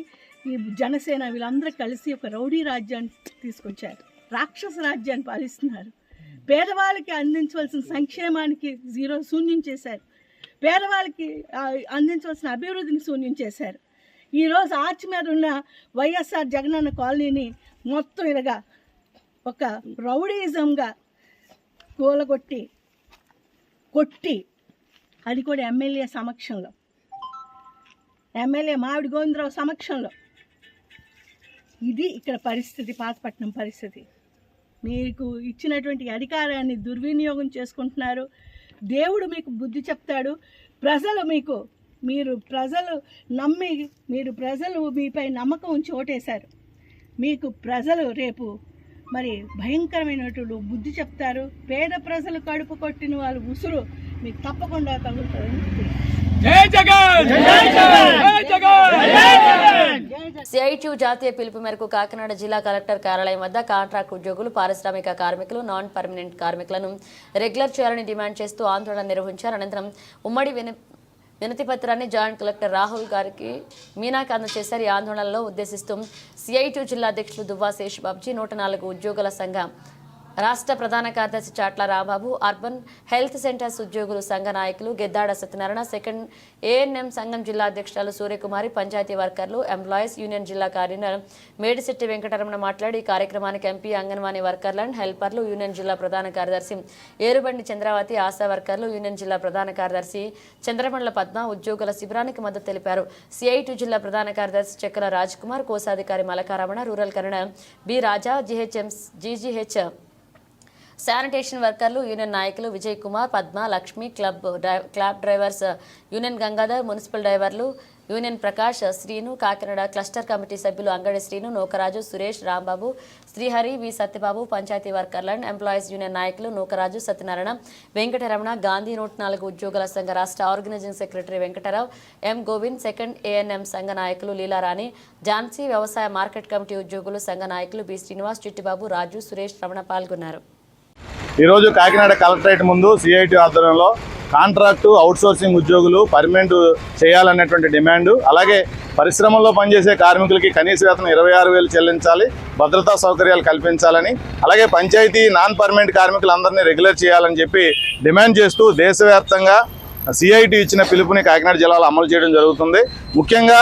ఈ జనసేన వీళ్ళందరూ కలిసి ఒక రౌడీ రాజ్యాన్ని తీసుకొచ్చారు, రాక్షస రాజ్యాన్ని పాలిస్తున్నారు. పేదవాళ్ళకి అందించవలసిన సంక్షేమానికి శూన్యం చేశారు, పేదవాళ్ళకి అందించవలసిన అభివృద్ధిని శూన్యం చేశారు. ఈరోజు ఆర్చి మీద ఉన్న వైఎస్ఆర్ జగనన్న కాలనీని మొత్తం ఇలాగా ఒక రౌడీజంగా కూలగొట్టి కొట్టి, అది కూడా ఎమ్మెల్యే సమక్షంలో, ఎమ్మెల్యే మామిడి గోవిందరావు సమక్షంలో. ఇది ఇక్కడ పరిస్థితి, పాతపట్నం పరిస్థితి. మీకు ఇచ్చినటువంటి అధికారాన్ని దుర్వినియోగం చేసుకుంటున్నారు. దేవుడు మీకు బుద్ధి చెప్తాడు. ప్రజలు ప్రజలు మీపై నమ్మకం ఉంచి ఓటేశారు. మీకు ప్రజలు రేపు మరి భయంకరమైనటువంటి బుద్ధి చెప్తారు. పేద ప్రజలు కడుపు కొట్టిన వాళ్ళు ఉసురు మీకు తప్పకుండా తగులుతుంది. సిఐటియు జాతీయ పిలుపు మేరకు కాకినాడ జిల్లా కలెక్టర్ కార్యాలయం వద్ద కాంట్రాక్ట్ ఉద్యోగులు, పారిశ్రామిక కార్మికులు, నాన్ పర్మనెంట్ కార్మికులను రెగ్యులర్ చేయాలని డిమాండ్ చేస్తూ ఆందోళన నిర్వహించారు. అనంతరం ఉమ్మడి వినతి పత్రాన్ని జాయింట్ కలెక్టర్ రాహుల్ గారికి మీనాకి అందజేశారు. ఈ ఆందోళనలో ఉద్దేశిస్తూ సిఐటియు జిల్లా అధ్యక్షులు దువ్వా శేషబాబుజీ, 104 ఉద్యోగుల సంఘ రాష్ట్ర ప్రధాన కార్యదర్శి చాట్ల రాంబాబు, అర్బన్ హెల్త్ సెంటర్స్ ఉద్యోగులు సంఘ నాయకులు గెద్దాడ సత్యనారాయణ, సెకండ్ ఏఎన్ఎం సంఘం జిల్లా అధ్యక్షురాలు సూర్యకుమారి, పంచాయతీ వర్కర్లు, ఎంప్లాయీస్ యూనియన్ జిల్లా కన్వీనర్ మేడిశెట్టి వెంకటరమణ మాట్లాడి ఈ కార్యక్రమానికి ఎంపీ, అంగన్వాడీ వర్కర్లు అండ్ హెల్పర్లు, యూనియన్ జిల్లా ప్రధాన కార్యదర్శి ఏరుబండి చంద్రావతి, ఆశా వర్కర్లు, యూనియన్ జిల్లా ప్రధాన కార్యదర్శి చంద్రమండల పద్మ ఉద్యోగుల శిబిరానికి మద్దతు తెలిపారు. సిఐటియు జిల్లా ప్రధాన కార్యదర్శి చెక్కల రాజ్ కుమార్, కోశాధికారి Malakaramana, rural Kannada B Raja, GGH sanitation వర్కర్లు, యూనియన్ నాయకులు Vijay Kumar, Padma, Lakshmi, club drivers union Gangadhar, municipal డ్రైవర్లు union Prakash, Srinu, Kakinada cluster committee సభ్యులు అంగడి శ్రీను, నూకరాజు, సురేష్, రాంబాబు, శ్రీహరి, వి సత్యబాబు, పంచాయతీ వర్కర్లు అండ్ ఎంప్లాయీస్ యూనియన్ నాయకులు నూకరాజు, సత్యనారాయణ, వెంకటరమణ, గాంధీ 104 ఉద్యోగుల సంఘ రాష్ట్ర ఆర్గనైజింగ్ సెక్రటరీ వెంకటరావు, ఎం గోవింద్, సెకండ్ ఏఎన్ఎం సంఘ నాయకులు లీలారాణి, ఝాన్సీ, వ్యవసాయ మార్కెట్ కమిటీ ఉద్యోగులు సంఘ నాయకులు బి శ్రీనివాస్, చిట్టిబాబు, రాజు, సురేష్, రమణ పాల్గొన్నారు. ఈరోజు కాకినాడ కలెక్టరేట్ ముందు సిఐటి ఆధ్వర్యంలో కాంట్రాక్టు, అవుట్సోర్సింగ్ ఉద్యోగులు పర్మనెంట్ చేయాలనేటువంటి డిమాండు, అలాగే పరిశ్రమల్లో పనిచేసే కార్మికులకి కనీస వేతనం 26,000 చెల్లించాలి, భద్రతా సౌకర్యాలు కల్పించాలని, అలాగే పంచాయతీ నాన్ పర్మనెంట్ కార్మికులందరినీ రెగ్యులర్ చేయాలని చెప్పి డిమాండ్ చేస్తూ దేశవ్యాప్తంగా సిఐటి ఇచ్చిన పిలుపుని కాకినాడ జిల్లాలో అమలు చేయడం జరుగుతుంది. ముఖ్యంగా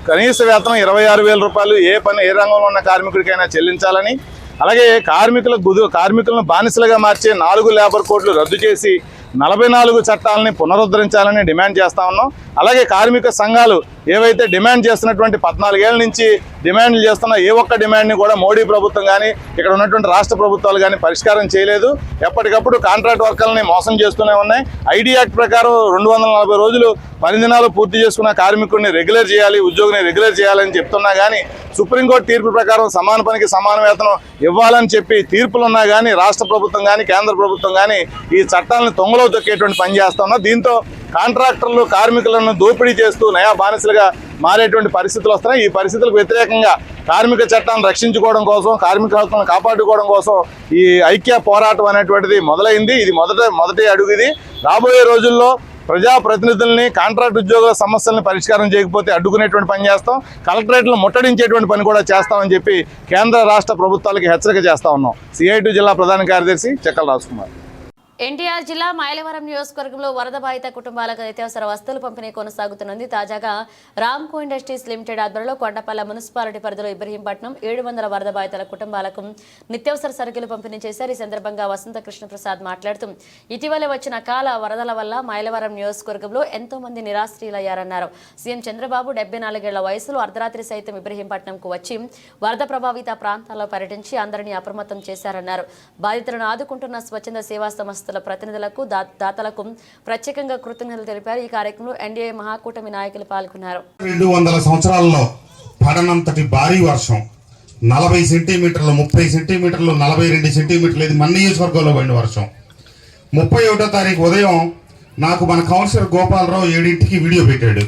కనీస వేతనం 26,000 రూపాయలు ఏ రంగంలో ఉన్న కార్మికుడికైనా చెల్లించాలని, అలాగే కార్మికులను బానిసలుగా మార్చే 4 లేబర్ కోడ్లు రద్దు చేసి 44 చట్టాలని పునరుద్ధరించాలని డిమాండ్ చేస్తా ఉన్నాం. అలాగే కార్మిక సంఘాలు ఏవైతే డిమాండ్ చేస్తున్నటువంటి 14 ఏళ్ల నుంచి డిమాండ్లు చేస్తున్న ఏ ఒక్క డిమాండ్ని కూడా మోడీ ప్రభుత్వం కానీ ఇక్కడ ఉన్నటువంటి రాష్ట్ర ప్రభుత్వాలు కానీ పరిష్కారం చేయలేదు. ఎప్పటికప్పుడు కాంట్రాక్ట్ వర్కర్లని మోసం చేస్తూనే ఉన్నాయి. ఐడి యాక్ట్ ప్రకారం 240 రోజులు పని దినాలు పూర్తి చేసుకున్న కార్మికుడిని రెగ్యులర్ చేయాలి, ఉద్యోగిని రెగ్యులర్ చేయాలని చెప్తున్నా కానీ సుప్రీంకోర్టు తీర్పు ప్రకారం సమాన పనికి సమాన వేతనం ఇవ్వాలని చెప్పి తీర్పులు ఉన్నా కానీ రాష్ట్ర ప్రభుత్వం కానీ కేంద్ర ప్రభుత్వం కానీ ఈ చట్టాలను తొంగలో తొక్కేటువంటి పని చేస్తా ఉన్నా. దీంతో కాంట్రాక్టర్లు కార్మికులను దోపిడీ చేస్తూ నయా బానిసలుగా మారేటువంటి పరిస్థితులు వస్తున్నాయి. ఈ పరిస్థితులకు వ్యతిరేకంగా కార్మిక చట్టాన్ని రక్షించుకోవడం కోసం, కార్మిక హక్కులను కాపాడుకోవడం కోసం ఈ ఐక్య పోరాటం అనేటువంటిది మొదలైంది. ఇది మొదటి అడుగు. ఇది రాబోయే రోజుల్లో ప్రజాప్రతినిధుల్ని, కాంట్రాక్ట్ ఉద్యోగుల సమస్యలను పరిష్కారం చేయకపోతే అడ్డుకునేటువంటి పని చేస్తాం, కలెక్టరేట్లు ముట్టడించేటువంటి పని కూడా చేస్తామని చెప్పి కేంద్ర రాష్ట్ర ప్రభుత్వాలకు హెచ్చరిక చేస్తా ఉన్నాం. సిఐటి జిల్లా ప్రధాన కార్యదర్శి చెక్కల రాజ్ కుమార్. ఎన్టీఆర్ జిల్లా మైలవరం నియోజకవర్గంలో వరద బాధిత కుటుంబాలకు నిత్యావసర వస్తువుల పంపిణీ కొనసాగుతున్నది. తాజాగా రామ్కో ఇండస్ట్రీస్ లిమిటెడ్ ఆధ్వర్యంలో కొండపల్ల మున్సిపాలిటీ పరిధిలో ఇబ్రహీంపట్నం 700 వరద బాధితుల కుటుంబాలకు నిత్యావసర సరుకులు పంపిణీ చేశారు. ఈ సందర్భంగా వసంత కృష్ణప్రసాద్ మాట్లాడుతూ ఇటీవలే వచ్చిన కాల వరదల వల్ల మైలవరం నియోజకవర్గంలో ఎంతో మంది నిరాశ్రయులయ్యారన్నారు. సీఎం చంద్రబాబు 74 ఏళ్ల వయసులో అర్ధరాత్రి సైతం ఇబ్రహీంపట్నంకు వచ్చి వరద ప్రభావిత ప్రాంతాల్లో పర్యటించి అందరినీ అప్రమత్తం చేశారన్నారు. బాధితులను ఆదుకుంటున్న స్వచ్ఛంద సేవా సంస్థ ప్రతినిధులకు, దాతలకు ప్రత్యేకంగా కృతజ్ఞతలు తెలిపారు. ఈ కార్యక్రమంలో ఎన్డీఏ మహాకూటమి నాయకులు పాల్గొన్నారు. 200 సంవత్సరాల్లో పడనంతటి భారీ వర్షం, 40 సెంటీమీటర్లు, 30 సెంటీమీటర్లు, 42 సెంటీమీటర్లు, ఇది మన నియోజకవర్గంలో పడిన వర్షం. 31వ తారీఖు ఉదయం నాకు మన కౌన్సిలర్ గోపాలరావు 7ంటికి వీడియో పెట్టాడు.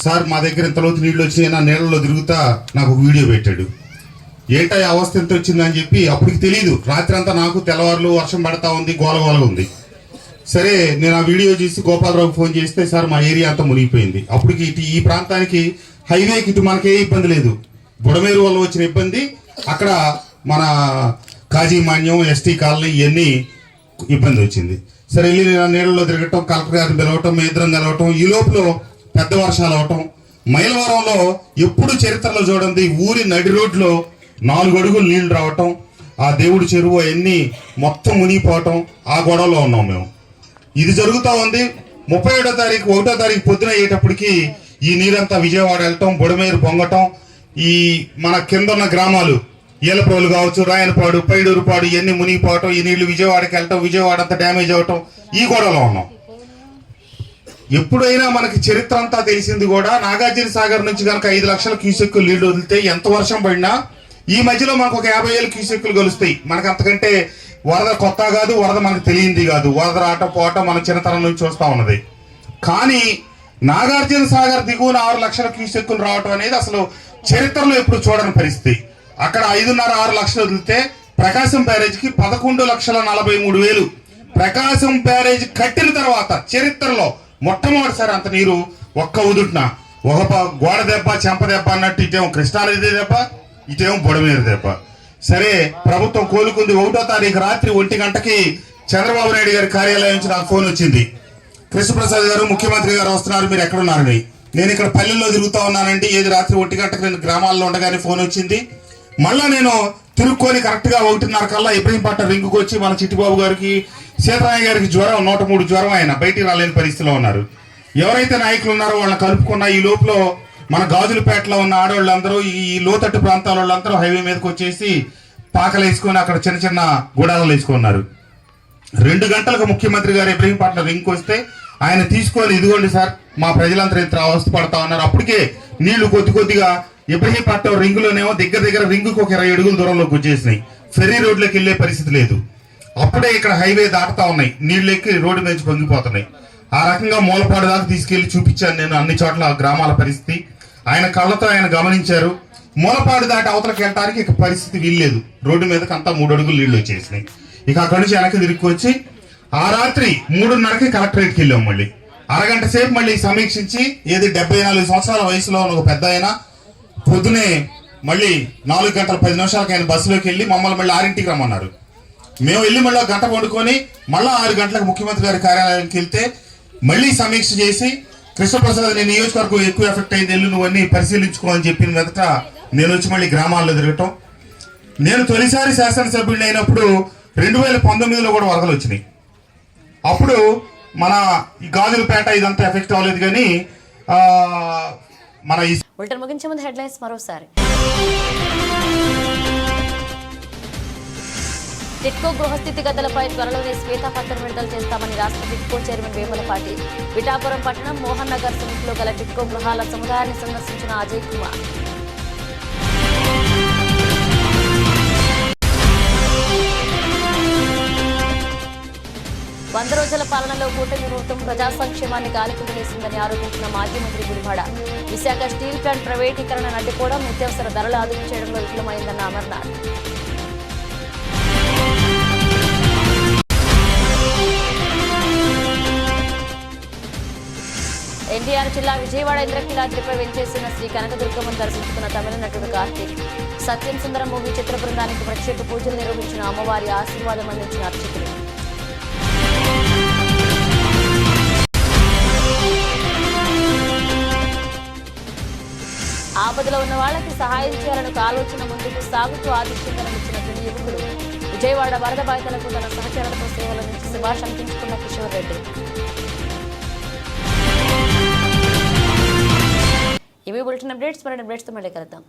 సార్ మా దగ్గర ఇంత లోతు నీళ్ళు వచ్చి నా నీళ్ళలో తిరుగుతా నాకు వీడియో పెట్టాడు. ఏంటో అవస్థ ఎంత వచ్చిందని చెప్పి అప్పటికి తెలియదు. రాత్రి అంతా నాకు తెల్లవారులు వర్షం పడతా ఉంది, గోలగోలగా ఉంది. సరే నేను ఆ వీడియో చూసి గోపాలరావుకి ఫోన్ చేస్తే సార్ మా ఏరియా అంతా మునిగిపోయింది. అప్పటికి ఇటు ఈ ప్రాంతానికి హైవేకి ఇటు మనకే ఇబ్బంది లేదు, బుడమేరు వల్ల వచ్చిన ఇబ్బంది, అక్కడ మన కాజీమాన్యం, ఎస్టీ కాలనీ ఇవన్నీ ఇబ్బంది వచ్చింది. సరే వెళ్ళి నేను నీళ్ళలో తిరగటం, కలెక్టర్ గారిని పిలవటం, మీ ఇద్దరం కలవటం, ఈ లోపల పెద్ద వర్షాలు అవటం. మైలవరంలో ఎప్పుడు చరిత్రలో చూడండి ఊరి నడి రోడ్లో 4 అడుగులు నీళ్లు రావటం, ఆ దేవుడి చెరువు అవన్నీ మొత్తం మునిగిపోవటం, ఆ గొడవలో ఉన్నాం మేము. ఇది జరుగుతూ ఉంది. 31వ తారీఖు పొద్దున అయ్యేటప్పటికి ఈ నీరంతా విజయవాడ వెళ్ళటం, బుడమేరు పొంగటం, ఈ మన కింద ఉన్న గ్రామాలు ఏలప్రోలు కావచ్చు, రాయనపాడు, పైడూరుపాడు ఇవన్నీ మునిగిపోవటం, ఈ నీళ్లు విజయవాడకి వెళ్ళటం, విజయవాడ అంతా డ్యామేజ్ అవటం, ఈ గొడవలో ఉన్నాం. ఎప్పుడైనా మనకి చరిత్ర అంతా తెలిసింది కూడా నాగార్జున సాగర్ నుంచి కనుక 5 లక్షల క్యూసెక్ నీళ్లు వదిలితే ఎంత వర్షం పడినా ఈ మధ్యలో మనకు ఒక 50,000 క్యూసెక్కులు కలుస్తాయి. మనకు అంతకంటే వరద కొత్త కాదు, వరద మనకు తెలియంది కాదు. వరద రావటం పోవటం మన చిన్నతనం నుంచి చూస్తూ ఉన్నది. కానీ నాగార్జున సాగర్ దిగువన 6 లక్షల క్యూసెక్కులు రావటం అనేది అసలు చరిత్రలో ఎప్పుడు చూడని పరిస్థితి. అక్కడ 5.5-6 లక్షలు వదిలితే ప్రకాశం బ్యారేజ్కి 11,43,000. ప్రకాశం బ్యారేజ్ కట్టిన తర్వాత చరిత్రలో మొట్టమొదటిసారి అంత నీరు ఒక్క ఉదుటిన ఒక గోడ దెబ్బ చెంప దెబ్బ అన్నట్టు ఇటేమో కృష్ణానది దెబ్బ, ఇటేమో బుడమేరు దెబ్బ. సరే, ప్రభుత్వం కోలుకుంది. 1వ తారీఖు రాత్రి 1 గంటకి చంద్రబాబు నాయుడు గారి కార్యాలయం నుంచి నాకు ఫోన్ వచ్చింది. కృష్ణప్రసాద్ గారు, ముఖ్యమంత్రి గారు వస్తున్నారు, మీరు ఎక్కడున్నారని. నేను ఇక్కడ పల్లెల్లో తిరుగుతూ ఉన్నానండి. ఏది రాత్రి 1 గంటకి నేను గ్రామాల్లో ఉండగానే ఫోన్ వచ్చింది. మళ్ళా నేను తిరుక్కొని కరెక్ట్గా 1:30 కల్లా ఇబ్రహీంపట్నం రింగుకు వచ్చి మన చిట్టిబాబు గారికి, సీతారాయ గారికి జ్వరం 103 జ్వరం, ఆయన బయటికి రాలేని పరిస్థితిలో ఉన్నారు. ఎవరైతే నాయకులు ఉన్నారో వాళ్ళని కలుపుకున్న ఈ లోపల మన గాజులపేటలో ఉన్న ఆడవాళ్ళందరూ, ఈ లోతట్టు ప్రాంతాల వాళ్ళందరూ హైవే మీదకి వచ్చేసి పాకలు వేసుకొని అక్కడ చిన్న చిన్న గుడాలు వేసుకున్నారు. 2 గంటలకు ముఖ్యమంత్రి గారు ఇబ్రహీంపట్నం రింగ్కి వస్తే ఆయన తీసుకొని, ఇదిగోండి సార్ మా ప్రజలందరూ ఇంత అవస్థ పడతా ఉన్నారు. అప్పటికే నీళ్లు కొద్దిగా ఇబ్రహీంపట్నం రింగులోనేమో దగ్గర రింగుకు ఒక 20 అడుగుల దూరంలోకి వచ్చేసినాయి. ఫెర్రీ రోడ్లోకి వెళ్ళే పరిస్థితి లేదు. అప్పుడే ఇక్కడ హైవే దాటుతా ఉన్నాయి, నీళ్ళు ఎక్కి రోడ్డు మీద పొంగిపోతున్నాయి. ఆ రకంగా మూలపాడు దాకా తీసుకెళ్లి చూపించాను నేను అన్ని చోట్ల గ్రామాల పరిస్థితి. ఆయన కళ్ళతో ఆయన గమనించారు. మూలపాడు దాటి అవతలకి వెళ్ళడానికి ఇక పరిస్థితి వీల్లేదు. రోడ్డు మీదకి అంతా 3 అడుగులు నీళ్లు వచ్చేసినాయి. ఇక అక్కడి నుంచి వెనక్కి తిరిగి వచ్చి ఆ రాత్రి 3:30కి కలెక్టరేట్కి వెళ్ళాం. మళ్ళీ అరగంట సేపు మళ్ళీ సమీక్షించి, ఏది 74 సంవత్సరాల వయసులో ఉన్న ఒక పెద్ద ఆయన పొద్దునే మళ్ళీ 4:10 ఆయన బస్సులోకి వెళ్ళి మమ్మల్ని మళ్ళీ 6ంటికి రమ్మన్నారు. మేము వెళ్ళి మళ్ళీ 1 గంట పండుకొని మళ్ళీ 6 గంటలకు ముఖ్యమంత్రి గారి కార్యాలయానికి వెళ్తే మళ్ళీ సమీక్ష చేసి, కృష్ణప్రసాద్ నేను నియోజకవర్గం ఎక్కువ ఎఫెక్ట్ అయింది, వెళ్ళు నువ్వన్నీ పరిశీలించుకో అని చెప్పిన మీదట నేను వచ్చి మళ్ళీ గ్రామాల్లో తిరగటం. నేను తొలిసారి శాసనసభ్యుడిని అయినప్పుడు 2019లో కూడా వరదలు వచ్చినాయి. అప్పుడు మన ఈ గాజులపేట ఇదంతా ఎఫెక్ట్ అవ్వలేదు. కానీ మన ఈ బులెటిన్ ముగించే ముందు హెడ్లైన్స్ మరోసారి. టిట్కో గృహ స్థితిగతులపై త్వరలోనే శ్వేతపత్రం విడుదల చేస్తామని రాష్ట్ర టిట్కో చైర్మన్ వేములపాటి. పిఠాపురం పట్టణం మోహన్ నగర్ సమీపంలో గల టిట్కో గృహాల సముదాయాన్ని సందర్శించిన అజయ్ కుమార్. వంద రోజుల పాలనలో కూటమి ప్రభుత్వం ప్రజా సంక్షేమాన్ని గాలికుదిలేసిందని ఆరోపించిన మాజీ మంత్రి గుడివాడ. విశాఖ స్టీల్ ప్లాంట్ ప్రైవేటీకరణ అడ్డుకోవడం, నిత్యావసర ధరలు అదుపు చేయడంలో విఫలమైందన్న అమర్నాథ్. ఎన్టీఆర్ జిల్లా విజయవాడ ఇంద్రకీలాద్రిపై వెంచేసిన శ్రీ కనకదుర్గమ్మను దర్శించుకున్న తమిళ నటుడు కార్తీక్. సత్యం సుందరం మూవీ చిత్ర బృందానికి ప్రత్యేక పూజలు నిర్వహించిన అమ్మవారి ఆశీర్వాదం అందించిన అర్చకులు. ఆపదలో ఉన్న వాళ్లకి సహాయం చేయాలని ఆలోచన ముందుకు సాగుతూ ఆదిత్యంగా తొలి యువకుడు. విజయవాడ వరద బాధితులకు తన సహచరులతో సేవల నుంచి శుభాష్ అనిపించుకున్న కిషోర్ రెడ్డి. ఇవి బులెటిన్ అప్డేట్స్. మరిన్ని అప్డేట్స్తో మళ్ళీ కలుద్దాం.